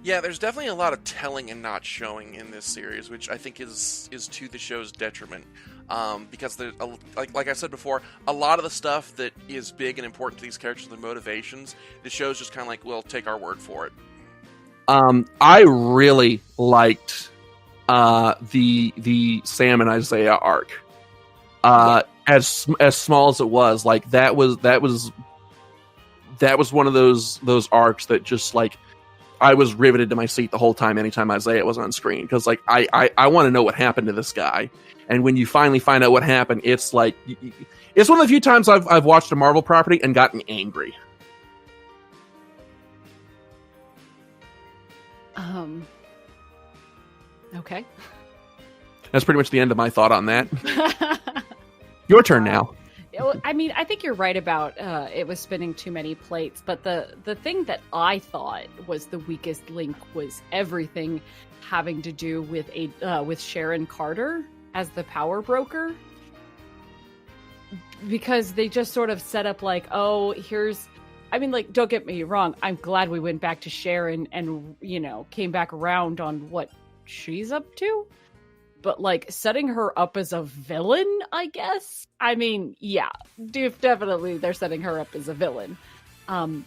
Yeah, there's definitely a lot of telling and not showing in this series, which I think is to the show's detriment. Because there's, like I said before, a lot of the stuff that is big and important to these characters and their motivations, the show's just kind of like, well, take our word for it. I really liked the Sam and Isaiah arc. As small as it was, like that was that was one of those arcs that just like I was riveted to my seat the whole time anytime Isaiah was on screen, because like I want to know what happened to this guy. And when you finally find out what happened, it's like it's one of the few times I've watched a Marvel property and gotten angry. Okay. That's pretty much the end of my thought on that. Your turn now. I mean, I think you're right about it was spinning too many plates, but the thing that I thought was the weakest link was everything having to do with Sharon Carter as the power broker, because they just sort of set up like, oh, here's, I mean, like, don't get me wrong, I'm glad we went back to Sharon and, you know, came back around on what she's up to. But, like, setting her up as a villain, I guess? I mean, yeah, definitely they're setting her up as a villain. And,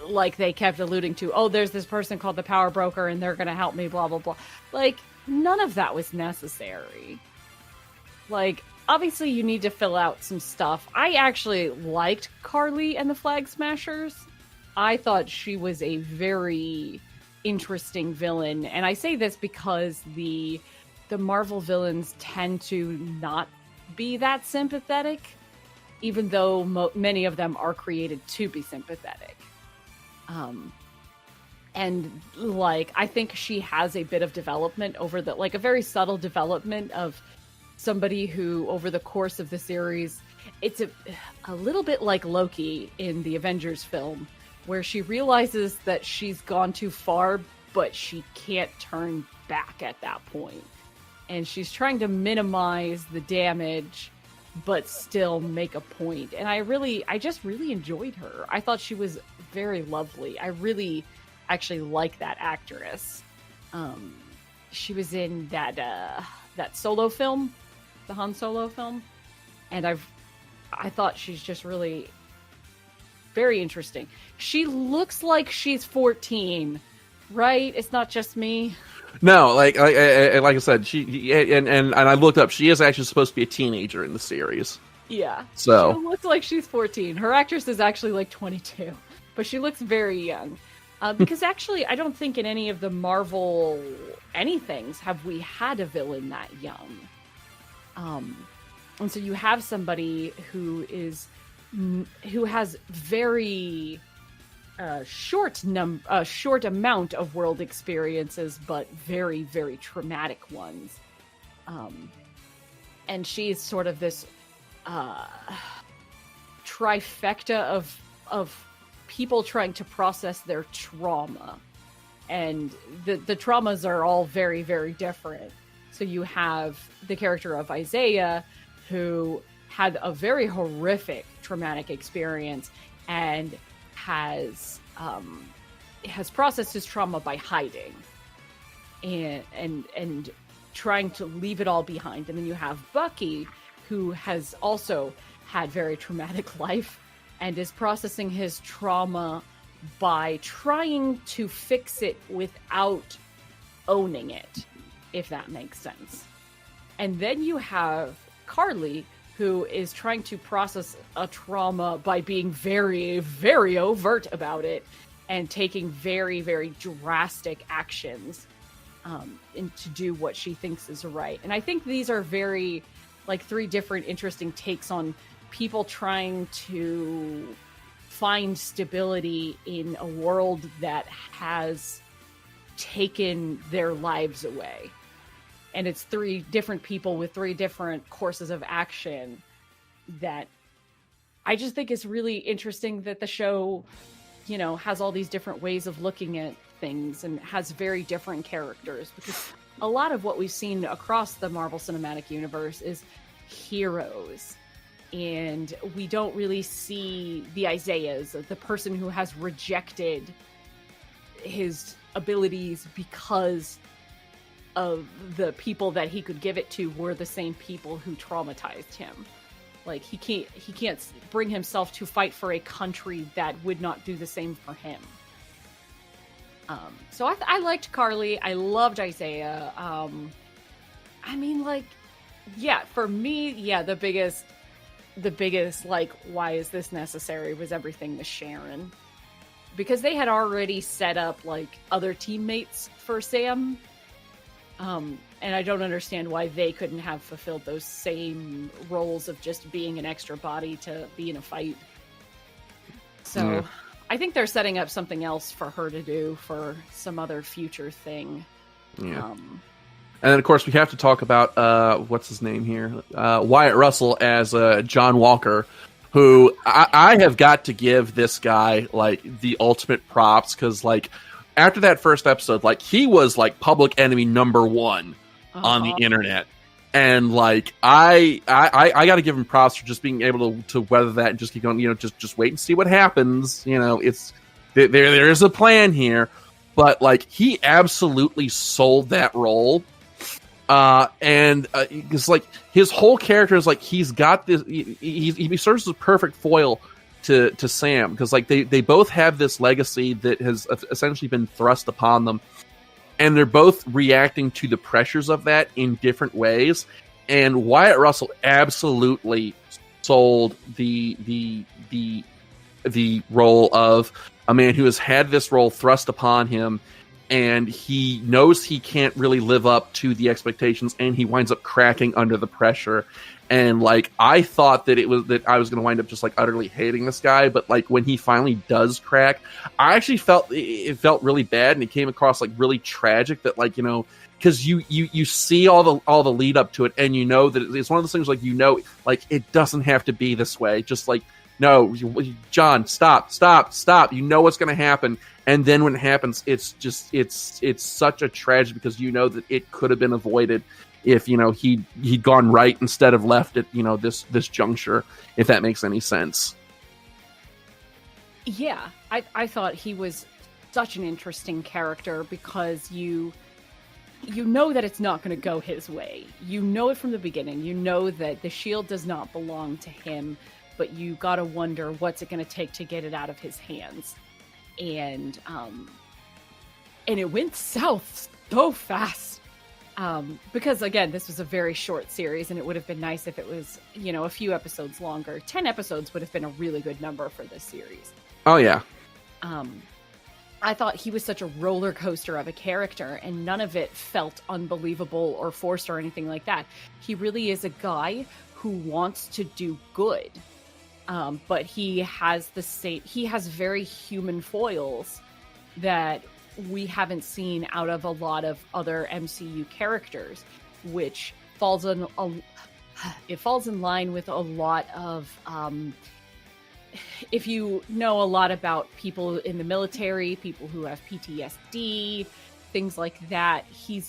like, they kept alluding to, oh, there's this person called the Power Broker, and they're gonna help me, blah, blah, blah. Like, none of that was necessary. Like, obviously you need to fill out some stuff. I actually liked Carly and the Flag Smashers. I thought she was a very interesting villain, and I say this because the Marvel villains tend to not be that sympathetic, even though many of them are created to be sympathetic. And like, I think she has a bit of development over the, like, a very subtle development of somebody who, over the course of the series, it's a little bit like Loki in the Avengers film, where she realizes that she's gone too far, but she can't turn back at that point. And she's trying to minimize the damage, but still make a point. And I just really enjoyed her. I thought she was very lovely. I really actually like that actress. She was in that Solo film, the Han Solo film. And I thought she's just really very interesting. She looks like she's 14, right? It's not just me. No, like I said, she and I looked up. She is actually supposed to be a teenager in the series. Yeah. So she looks like she's 14. Her actress is actually like 22, but she looks very young. Because actually, I don't think in any of the Marvel anythings have we had a villain that young. And so you have somebody who has very short amount of world experiences, but very, very traumatic ones. And she's sort of this trifecta of people trying to process their trauma. And the traumas are all very, very different. So you have the character of Isaiah, who had a very horrific traumatic experience and has processed his trauma by hiding and trying to leave it all behind. And then you have Bucky, who has also had very traumatic life and is processing his trauma by trying to fix it without owning it, if that makes sense. And then you have Carly, who is trying to process a trauma by being very, very overt about it and taking very, very drastic actions and to do what she thinks is right. And I think these are very, like, three different interesting takes on people trying to find stability in a world that has taken their lives away. And it's three different people with three different courses of action that I just think is really interesting that the show, you know, has all these different ways of looking at things and has very different characters. Because a lot of what we've seen across the Marvel Cinematic Universe is heroes. And we don't really see the Isaiahs, the person who has rejected his abilities because of the people that he could give it to were the same people who traumatized him. Like, he can't bring himself to fight for a country that would not do the same for him. So I liked Carly. I loved Isaiah. I mean, like, yeah, for me, yeah, the biggest the biggest, like, why is this necessary, was everything with Sharon. Because they had already set up, like, other teammates for Sam. And I don't understand why they couldn't have fulfilled those same roles of just being an extra body to be in a fight. So I think they're setting up something else for her to do for some other future thing. Yeah. And then, of course, we have to talk about, what's his name here? Wyatt Russell as John Walker, who I have got to give this guy, like, the ultimate props, because, like, after that first episode, like, he was, like, public enemy number one on the internet. And, like, I got to give him props for just being able to weather that and just keep going, just wait and see what happens. It's there is a plan here. But, like, he absolutely sold that role. And it's like his whole character is like he's got this. He serves as a perfect foil to Sam, because, like, they both have this legacy that has essentially been thrust upon them, and they're both reacting to the pressures of that in different ways. And Wyatt Russell absolutely sold the role of a man who has had this role thrust upon him, and he knows he can't really live up to the expectations, and he winds up cracking under the pressure. And, like, I thought that I was going to wind up just, like, utterly hating this guy, but, like, when he finally does crack, I actually felt really bad, and it came across, like, really tragic that, like, because you see all the lead up to it, and you know that it's one of those things, like, like, it doesn't have to be this way. Just, like, no, John, stop. You know what's going to happen. And then when it happens, it's such a tragedy, because you know that it could have been avoided if, he'd gone right instead of left at, this juncture, if that makes any sense. Yeah, I thought he was such an interesting character, because you know that it's not going to go his way. You know it from the beginning. You know that the shield does not belong to him, but you gotta wonder what's it going to take to get it out of his hands. And it went south so fast. Because, again, this was a very short series, and it would have been nice if it was, a few episodes longer. 10 episodes would have been a really good number for this series. Oh, yeah. I thought he was such a roller coaster of a character, and none of it felt unbelievable or forced or anything like that. He really is a guy who wants to do good. But he has very human foils that we haven't seen out of a lot of other MCU characters, which falls in line with a lot of, if you know a lot about people in the military, people who have PTSD, things like that, he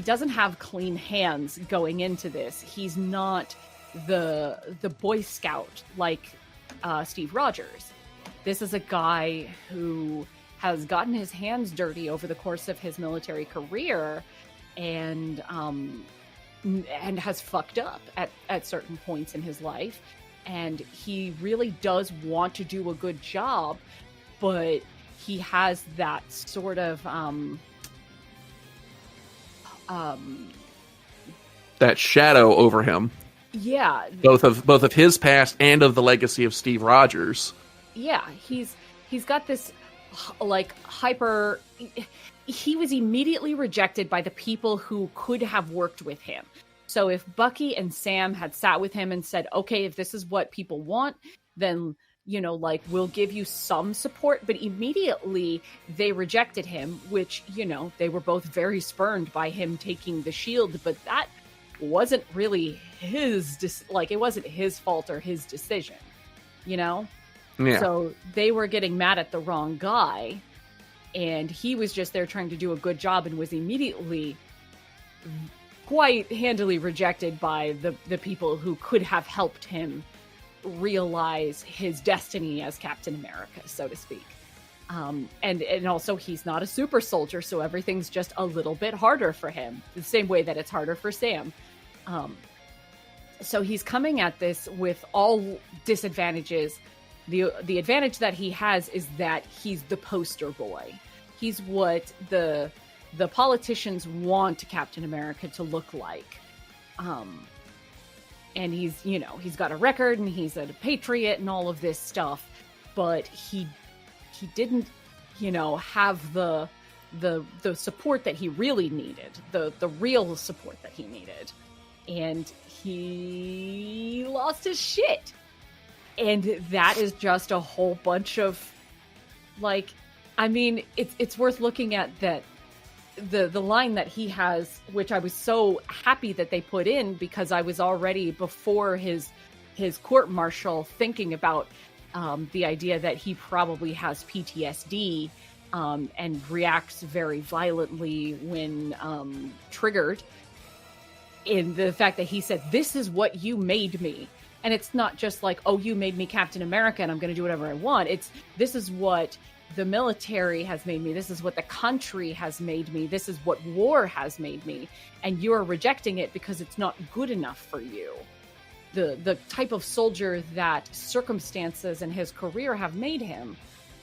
doesn't have clean hands going into this. He's not the Boy Scout like Steve Rogers. This is a guy who has gotten his hands dirty over the course of his military career, and has fucked up at certain points in his life. And he really does want to do a good job, but he has that sort of that shadow over him. Yeah. Both of his past and of the legacy of Steve Rogers. Yeah, he's got this, like, hyper... He was immediately rejected by the people who could have worked with him. So if Bucky and Sam had sat with him and said, okay, if this is what people want, then, we'll give you some support. But immediately they rejected him, which, they were both very spurned by him taking the shield. But that wasn't really it wasn't his fault or his decision, Yeah. So they were getting mad at the wrong guy, and he was just there trying to do a good job, and was immediately quite handily rejected by the people who could have helped him realize his destiny as Captain America, so to speak. And also, he's not a super soldier, so everything's just a little bit harder for him, the same way that it's harder for Sam. So he's coming at this with all disadvantages. The advantage that he has is that he's the poster boy. He's what the politicians want Captain America to look like. and he's, you know, he's got a record and he's a patriot and all of this stuff, but he didn't, you know, have the support that he really needed, the real support that he needed, and he lost his shit. And that is just a whole bunch of, like, I mean, it's worth looking at that. The line that he has, which I was so happy that they put in, because I was already, before his court martial, thinking about the idea that he probably has PTSD and reacts very violently when triggered. In the fact that he said, "This is what you made me." And it's not just like, "Oh, you made me Captain America and I'm going to do whatever I want." It's, "This is what the military has made me. This is what the country has made me. This is what war has made me. And you're rejecting it because it's not good enough for you." The type of soldier that circumstances and his career have made him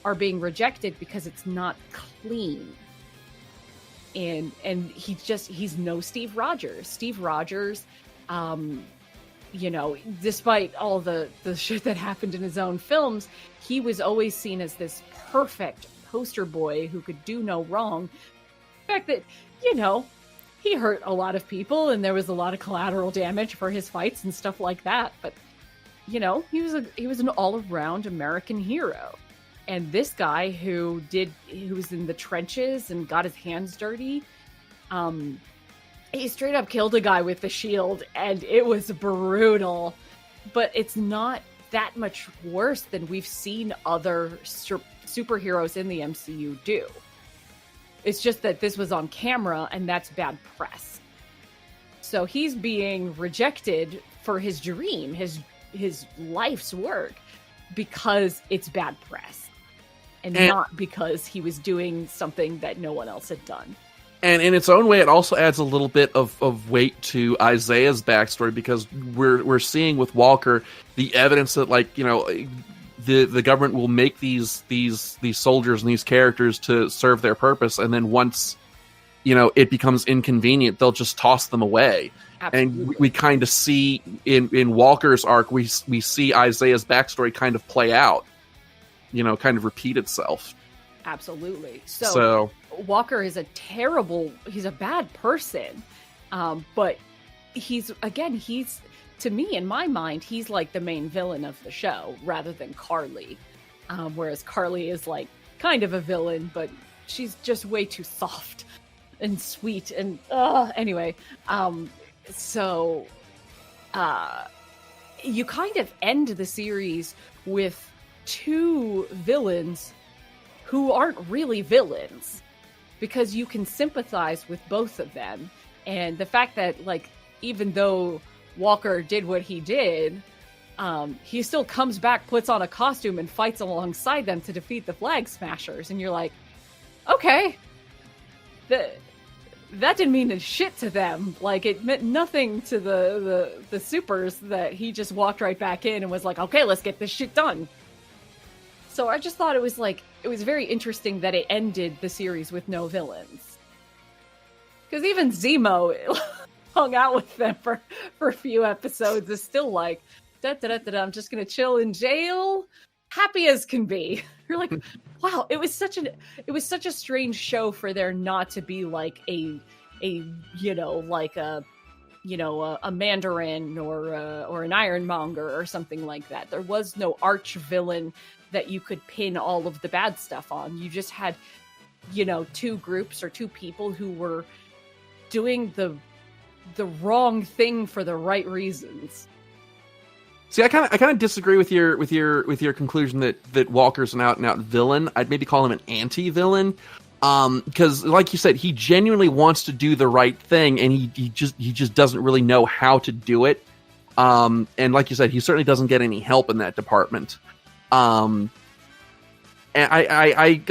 are being rejected because it's not clean. And he's no Steve Rogers. Steve Rogers, you know, despite all the shit that happened in his own films, he was always seen as this perfect poster boy who could do no wrong. The fact that, you know, he hurt a lot of people and there was a lot of collateral damage for his fights and stuff like that. But, you know, he was an all-around American hero. And this guy who was in the trenches and got his hands dirty, he straight up killed a guy with the shield, and it was brutal. But it's not that much worse than we've seen other superheroes in the MCU do. It's just that this was on camera, and that's bad press. So he's being rejected for his dream, his life's work, because it's bad press. And not because he was doing something that no one else had done. And in its own way, it also adds a little bit of weight to Isaiah's backstory, because we're seeing with Walker the evidence that, like, you know, the government will make these soldiers and these characters to serve their purpose, and then once, you know, it becomes inconvenient, they'll just toss them away. Absolutely. And we kind of see in Walker's arc, we see Isaiah's backstory kind of play out, you know, kind of repeat itself. Absolutely. So Walker is he's a bad person. But he's, to me, in my mind, he's like the main villain of the show rather than Carly. Whereas Carly is like kind of a villain, but she's just way too soft and sweet. And anyway, you kind of end the series with two villains who aren't really villains, because you can sympathize with both of them. And the fact that, like, even though Walker did what he did, he still comes back, puts on a costume, and fights alongside them to defeat the Flag Smashers. And you're like, okay, that didn't mean a shit to them. Like, it meant nothing to the supers that he just walked right back in and was like, okay, let's get this shit done. So I just thought it was very interesting that it ended the series with no villains. Because even Zemo hung out with them for a few episodes, is still like, I'm just gonna chill in jail, happy as can be. You're like, wow, it was such a strange show for there not to be like a Mandarin or an Ironmonger or something like that. There was no arch villain that you could pin all of the bad stuff on. You just had, two groups or two people who were doing the wrong thing for the right reasons. See, I kind of disagree with your conclusion that Walker's an out and out villain. I'd maybe call him an anti-villain, because, like you said, he genuinely wants to do the right thing, and he just doesn't really know how to do it. And like you said, he certainly doesn't get any help in that department. And I'd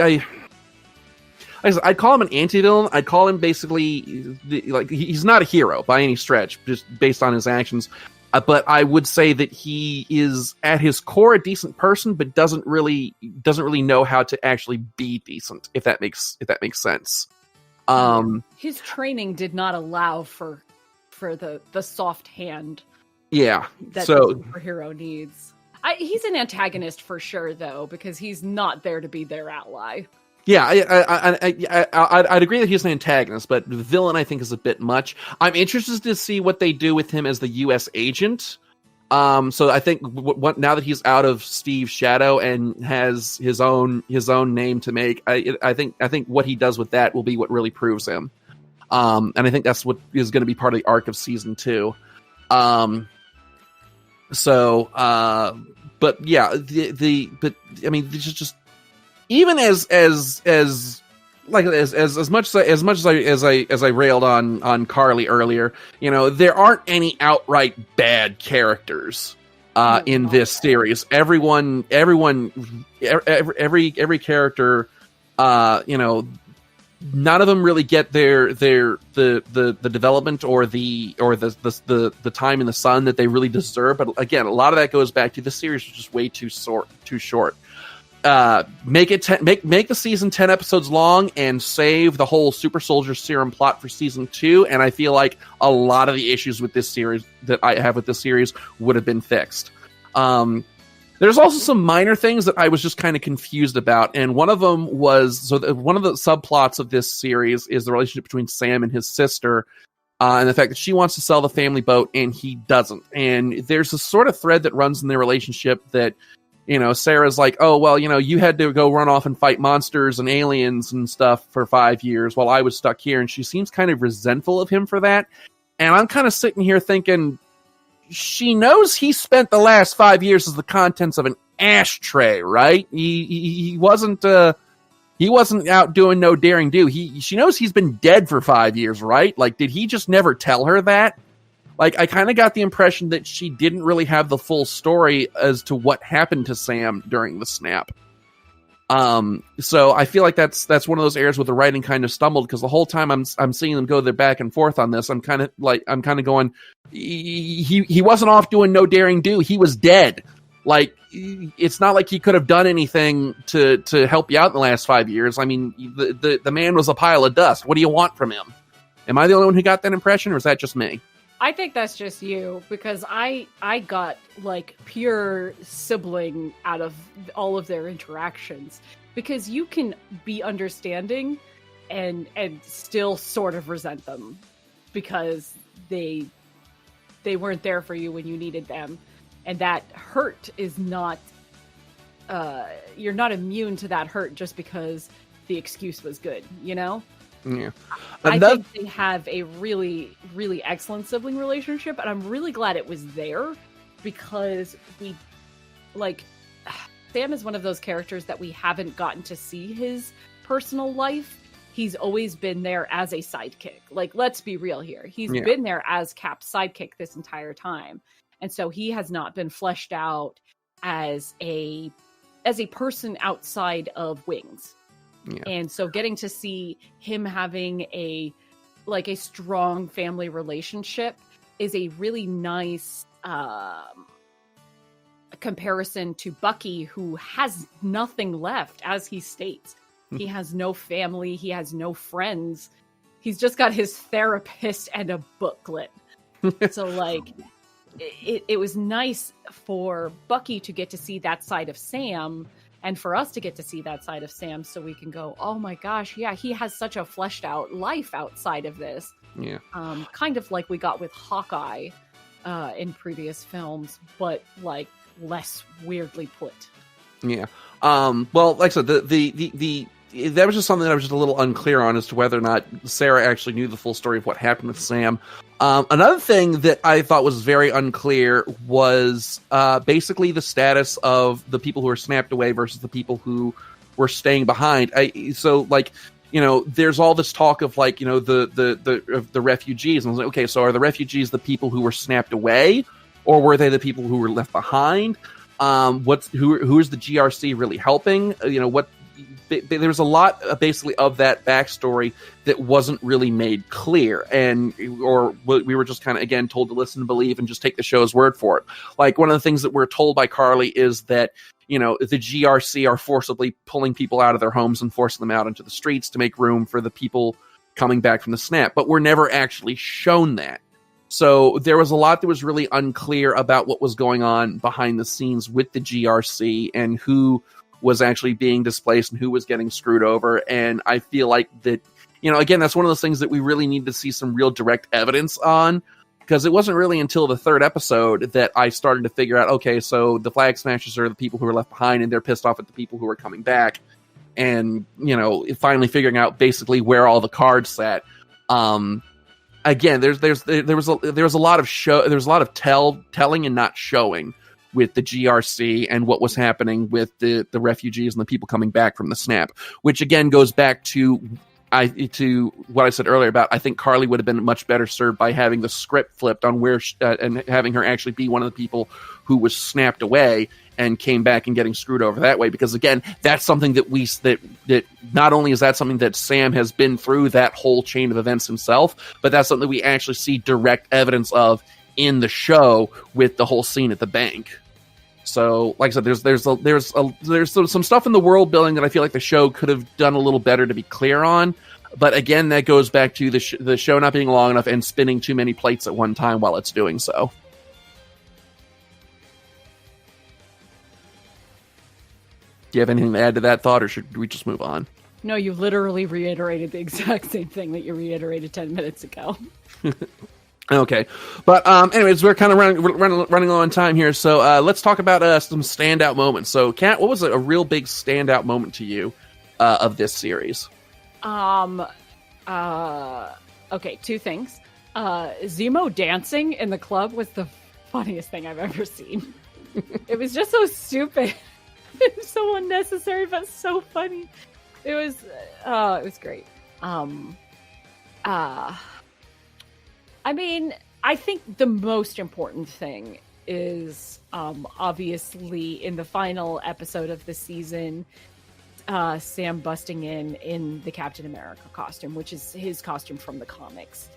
call him an anti-villain. I'd call him basically like he's not a hero by any stretch, just based on his actions. But I would say that he is at his core a decent person, but doesn't really know how to actually be decent. If that makes sense. His training did not allow for the soft hand. Yeah. that So the superhero needs. He's an antagonist for sure, though, because he's not there to be their ally. yeah, I'd agree that he's an antagonist, but the villain I think is a bit much. I'm interested to see what they do with him as the U.S. agent. So I think now that he's out of Steve's shadow and has his own name to make, I think what he does with that will be what really proves him. And I think that's what is going to be part of the arc of season 2. But yeah, but I mean, just even as much as I railed on Carly earlier, you know, there aren't any outright bad characters in this series. Every character, you know, none of them really get the development or the time in the sun that they really deserve. But again, a lot of that goes back to the series was just way too short. Make the season 10 episodes long and save the whole super soldier serum plot for season 2, and I feel like a lot of the issues with this series that I have with this series would have been fixed. There's also some minor things that I was just kind of confused about, and one of them was one of the subplots of this series is the relationship between Sam and his sister, and the fact that she wants to sell the family boat and he doesn't. And there's a sort of thread that runs in their relationship that, you know, Sarah's like, oh, well, you know, you had to go run off and fight monsters and aliens and stuff for 5 years while I was stuck here. And she seems kind of resentful of him for that. And I'm kind of sitting here thinking, she knows he spent the last 5 years as the contents of an ashtray, right? He wasn't out doing no daring do. She knows he's been dead for 5 years, right? Like, did he just never tell her that? Like, I kind of got the impression that she didn't really have the full story as to what happened to Sam during the snap. So I feel like that's one of those areas where the writing kind of stumbled, because the whole time I'm seeing them go their back and forth on this, I'm kind of going, he wasn't off doing no daring do. He was dead. Like, it's not like he could have done anything to help you out in the last 5 years. I mean, the man was a pile of dust. What do you want from him? Am I the only one who got that impression, or is that just me? I think that's just you, because I got like pure sibling out of all of their interactions, because you can be understanding and still sort of resent them because they weren't there for you when you needed them, and that hurt is not you're not immune to that hurt just because the excuse was good, you know? Yeah. I think they have a really, really excellent sibling relationship, and I'm really glad it was there, because Sam is one of those characters that we haven't gotten to see his personal life. He's always been there as a sidekick. Like, let's be real here. He's been there as Cap's sidekick this entire time. And so he has not been fleshed out as a person outside of Wings. Yeah. And so getting to see him having a strong family relationship is a really nice comparison to Bucky, who has nothing left, as he states. He has no family, he has no friends. He's just got his therapist and a booklet. So like, it was nice for Bucky to get to see that side of Sam, and for us to get to see that side of Sam, so we can go, oh my gosh, yeah, he has such a fleshed out life outside of this. Yeah. Kind of like we got with Hawkeye in previous films, but like less weirdly put. Yeah. Well, like I said, the that was just something that I was just a little unclear on, as to whether or not Sarah actually knew the full story of what happened with Sam. Another thing that I thought was very unclear was basically the status of the people who were snapped away versus the people who were staying behind. So like, you know, there's all this talk of like, you know, the refugees, and I was like, okay, so are the refugees the people who were snapped away, or were they the people who were left behind? Who is the GRC really helping? You know, there's a lot basically of that backstory that wasn't really made clear, or we were just kind of, again, told to listen and believe and just take the show's word for it. Like, one of the things that we're told by Carly is that, you know, the GRC are forcibly pulling people out of their homes and forcing them out into the streets to make room for the people coming back from the snap, but we're never actually shown that. So there was a lot that was really unclear about what was going on behind the scenes with the GRC and who was actually being displaced and who was getting screwed over. And I feel like that, again, that's one of those things that we really need to see some real direct evidence on, because it wasn't really until the third episode that I started to figure out, okay, so the Flag Smashers are the people who are left behind and they're pissed off at the people who are coming back. And, finally figuring out basically where all the cards sat. Again, there was a lot of telling and not showing with the GRC and what was happening with the refugees and the people coming back from the snap, which again goes back to what I said earlier about, I think Carly would have been much better served by having the script flipped on where and having her actually be one of the people who was snapped away and came back and getting screwed over that way. Because again, that's something that not only is that something that Sam has been through that whole chain of events himself, but that's something we actually see direct evidence of in the show with the whole scene at the bank. So, like I said, there's some stuff in the world building that I feel like the show could have done a little better to be clear on. But again, that goes back to the show not being long enough and spinning too many plates at one time while it's doing so. Do you have anything to add to that thought, or should we just move on? No, you literally reiterated the exact same thing that you reiterated 10 minutes ago. Okay, but anyways, we're kind of running low on time here, so let's talk about some standout moments. So, Kat, what was a real big standout moment to you of this series? Okay, two things. Zemo dancing in the club was the funniest thing I've ever seen. It was just so stupid. It was so unnecessary, but so funny. It was great. I mean, I think the most important thing is obviously in the final episode of the season, Sam busting in the Captain America costume, which is his costume from the comics.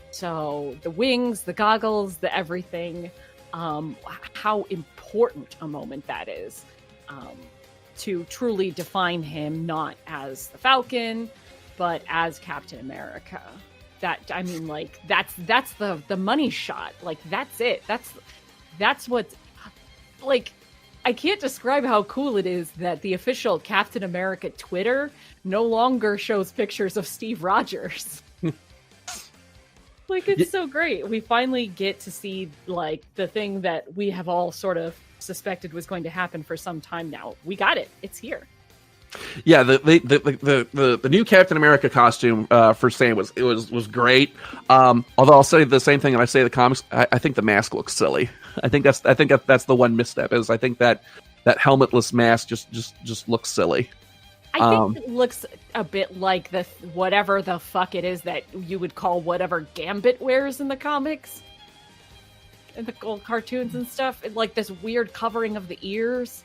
So the wings, the goggles, the everything, how important a moment that is to truly define him not as the Falcon, but as Captain America. That's the money shot. Like, that's it. That's what, like, I can't describe how cool it is that the official Captain America Twitter no longer shows pictures of Steve Rogers. Like, it's so great. We finally get to see, like, the thing that we have all sort of suspected was going to happen for some time now. We got it. It's here. Yeah, the new Captain America costume for Sam was great. Although I'll say the same thing that I say the comics. I think the mask looks silly. I think that's the one misstep. Is I think that helmetless mask just looks silly. I think it looks a bit like the whatever the fuck it is that you would call whatever Gambit wears in the comics, in the old cartoons and stuff. Like this weird covering of the ears.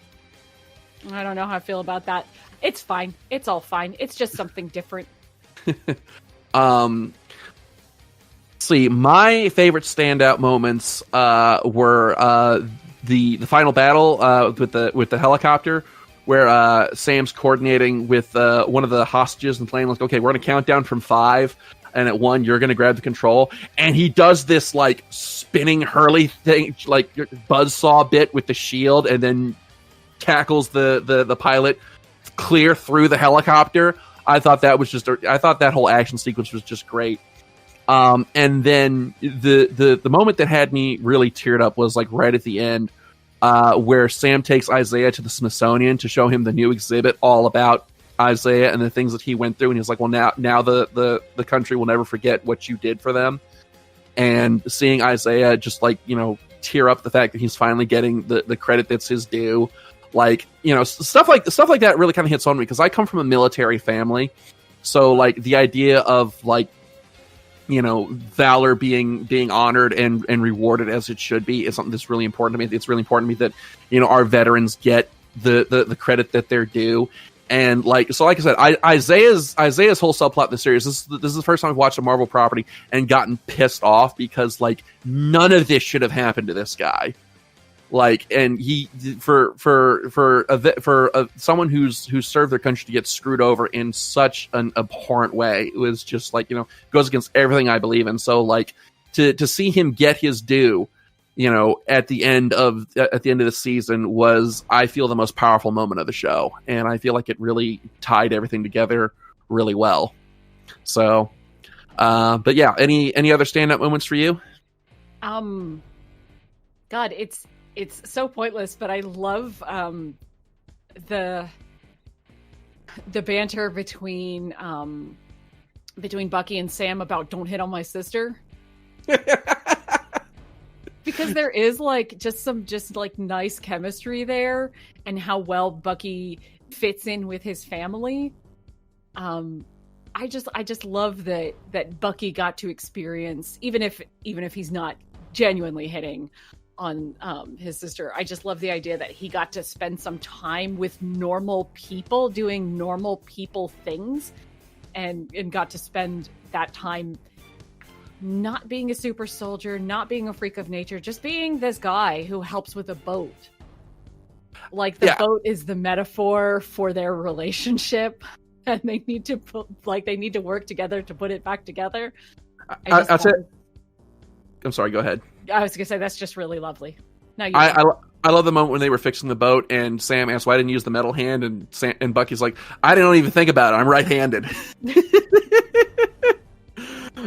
I don't know how I feel about that. It's fine. It's all fine. It's just something different. See, my favorite standout moments were the final battle with the helicopter, where Sam's coordinating with one of the hostages and playing like, okay, we're gonna count down from 5, and at 1 you're gonna grab the control, and he does this like spinning Hurley thing, like buzzsaw bit with the shield, and then tackles the pilot clear through the helicopter. I thought that whole action sequence was just great. And then the moment that had me really teared up was like right at the end, where Sam takes Isaiah to the Smithsonian to show him the new exhibit all about Isaiah and the things that he went through, and he's like, well, now the country will never forget what you did for them. And seeing Isaiah just like, tear up the fact that he's finally getting the credit that's his due. Like, stuff like that really kind of hits on me because I come from a military family. So like the idea of like, valor being honored and rewarded as it should be is something that's really important to me. It's really important to me that, our veterans get the credit that they're due. And like I said, Isaiah's whole subplot in the series, this is the first time I've watched a Marvel property and gotten pissed off because like none of this should have happened to this guy. Like, and he for someone who's served their country to get screwed over in such an abhorrent way, it was just like, goes against everything I believe in. So like, to see him get his due, at the end of the season was, I feel, the most powerful moment of the show, and I feel like it really tied everything together really well. So, but yeah, any other stand-up moments for you? God, it's so pointless, but I love the banter between Bucky and Sam about "don't hit on my sister." Because there is just nice chemistry there, and how well Bucky fits in with his family. I just love that Bucky got to experience, even if he's not genuinely hitting on his sister. I just love the idea that he got to spend some time with normal people doing normal people things, and got to spend that time not being a super soldier, not being a freak of nature, just being this guy who helps with a boat. The boat is the metaphor for their relationship, and they need to work together to put it back together. I'm sorry, go ahead. I was gonna say that's just really lovely. No, I love the moment when they were fixing the boat and Sam asked why I didn't use the metal hand, and Bucky's like, I didn't even think about it. I'm right-handed.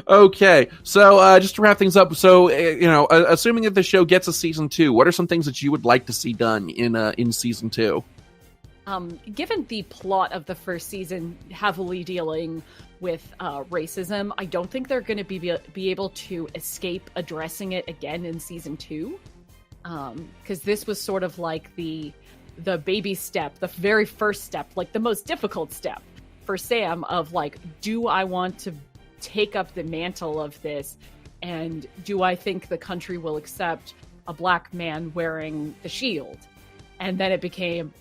Okay, so just to wrap things up, so assuming that the show gets a season 2, what are some things that you would like to see done in season 2? Given the plot of the first season heavily dealing with racism, I don't think they're going to be able to escape addressing it again in season 2, because this was sort of like the baby step, the very first step, the most difficult step for Sam of do I want to take up the mantle of this, and do I think the country will accept a black man wearing the shield? And then it became,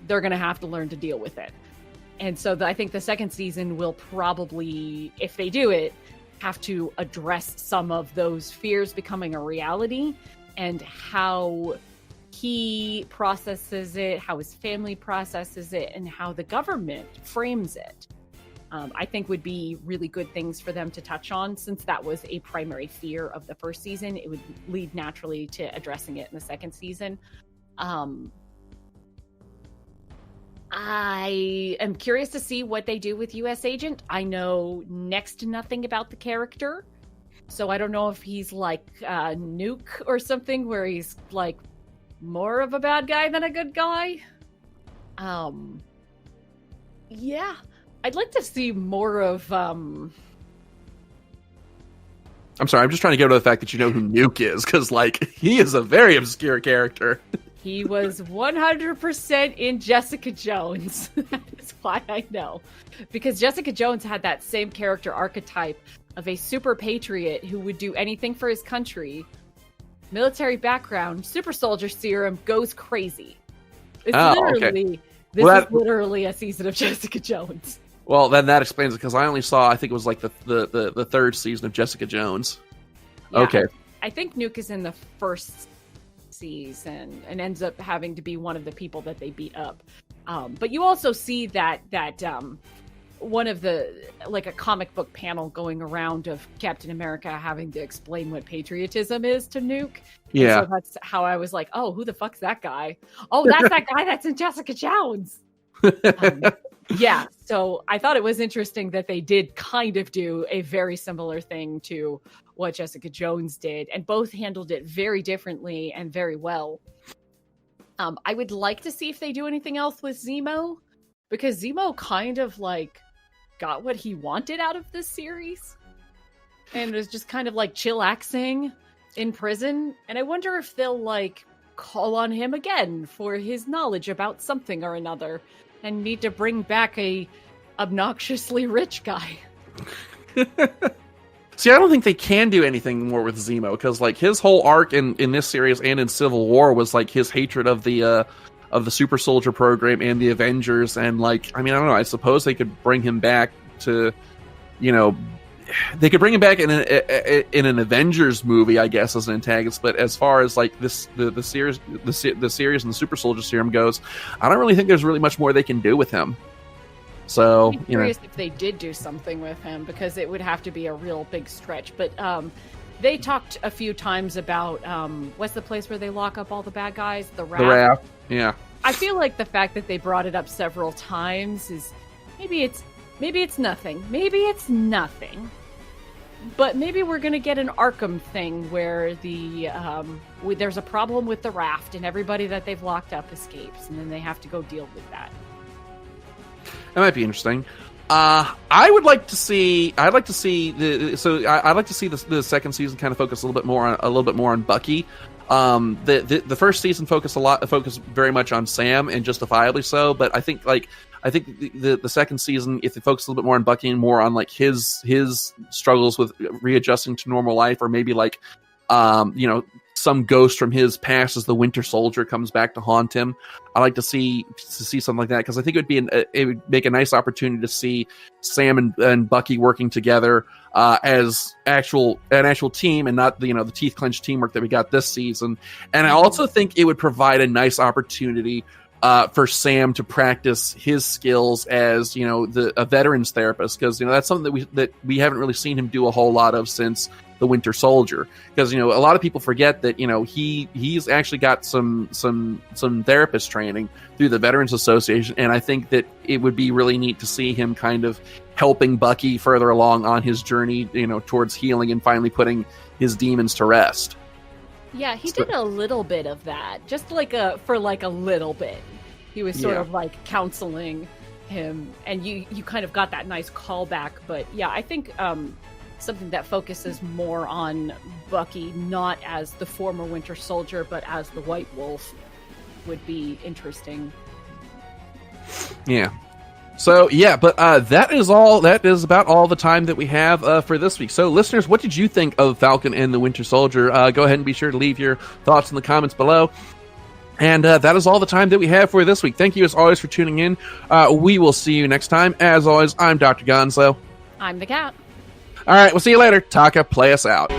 they're going to have to learn to deal with it. And so I think the second season will probably, if they do it, have to address some of those fears becoming a reality, and how he processes it, how his family processes it, and how the government frames it. I think would be really good things for them to touch on, since that was a primary fear of the first season. It would lead naturally to addressing it in the second season. I am curious to see what they do with U.S. Agent. I know next to nothing about the character, so I don't know if he's like Nuke or something, where he's more of a bad guy than a good guy. Yeah. I'd like to see more of, I'm sorry, I'm just trying to get to the fact that you know who Nuke is, because, he is a very obscure character. He was 100% in Jessica Jones. That's why I know. Because Jessica Jones had that same character archetype of a super patriot who would do anything for his country. Military background, super soldier serum, goes crazy. It's literally... Okay. This is literally a season of Jessica Jones. Well, then that explains it, because I only saw, I think it was the third season of Jessica Jones. Yeah, okay. I think Nuke is in the first season and ends up having to be one of the people that they beat up. But you also see that one of the, a comic book panel going around of Captain America having to explain what patriotism is to Nuke. Yeah. And so that's how I was like, oh, who the fuck's that guy? Oh, that's that guy that's in Jessica Jones. Yeah, so I thought it was interesting that they did kind of do a very similar thing to what Jessica Jones did, and both handled it very differently and very well. I would like to see if they do anything else with Zemo, because Zemo kind of got what he wanted out of this series, and was just kind of chillaxing in prison. And I wonder if they'll call on him again for his knowledge about something or another, and need to bring back a obnoxiously rich guy. See, I don't think they can do anything more with Zemo, because his whole arc in this series and in Civil War was his hatred of the super soldier program and the Avengers, and I don't know, I suppose they could bring him back to, they could bring him back in an Avengers movie, I guess, as an antagonist. But as far as the series and the super soldier serum goes, I don't really think there's really much more they can do with him. So, I'm curious if they did do something with him, because it would have to be a real big stretch. But They talked a few times about what's the place where they lock up all the bad guys? The Raft. The Raft, yeah. I feel like the fact that they brought it up several times is maybe it's nothing. Maybe it's nothing. But maybe we're gonna get an Arkham thing where there's a problem with the Raft and everybody that they've locked up escapes, and then they have to go deal with that. That might be interesting. I'd like to see the second season kind of focus a little bit more on Bucky. The first season focused very much on Sam, and justifiably so. But I think the second season, if it focused a little bit more on Bucky and more on like his struggles with readjusting to normal life, or maybe like some ghost from his past as the Winter Soldier comes back to haunt him. I like to see something like that, because I think it would make a nice opportunity to see Sam and Bucky working together as an actual team, and not the teeth clenched teamwork that we got this season. And I also think it would provide a nice opportunity for Sam to practice his skills as a veterans therapist, because that's something that we haven't really seen him do a whole lot of since the Winter Soldier. Because a lot of people forget that he's actually got some therapist training through the Veterans Association, and I think that it would be really neat to see him kind of helping Bucky further along on his journey towards healing and finally putting his demons to rest. Yeah, he did a little bit of that, just for a little bit. He was sort of like counseling him, and you kind of got that nice callback. But yeah, I think something that focuses more on Bucky, not as the former Winter Soldier, but as the White Wolf, would be interesting. Yeah. So yeah, but that is about all the time that we have for this week. So listeners, what did you think of Falcon and the Winter Soldier? Go ahead and be sure to leave your thoughts in the comments below. And that is all the time that we have for this week. Thank you as always for tuning in. We will see you next time. As always, I'm Dr. Gonzo. I'm the Cat. All right, we'll see you later. Taka, play us out.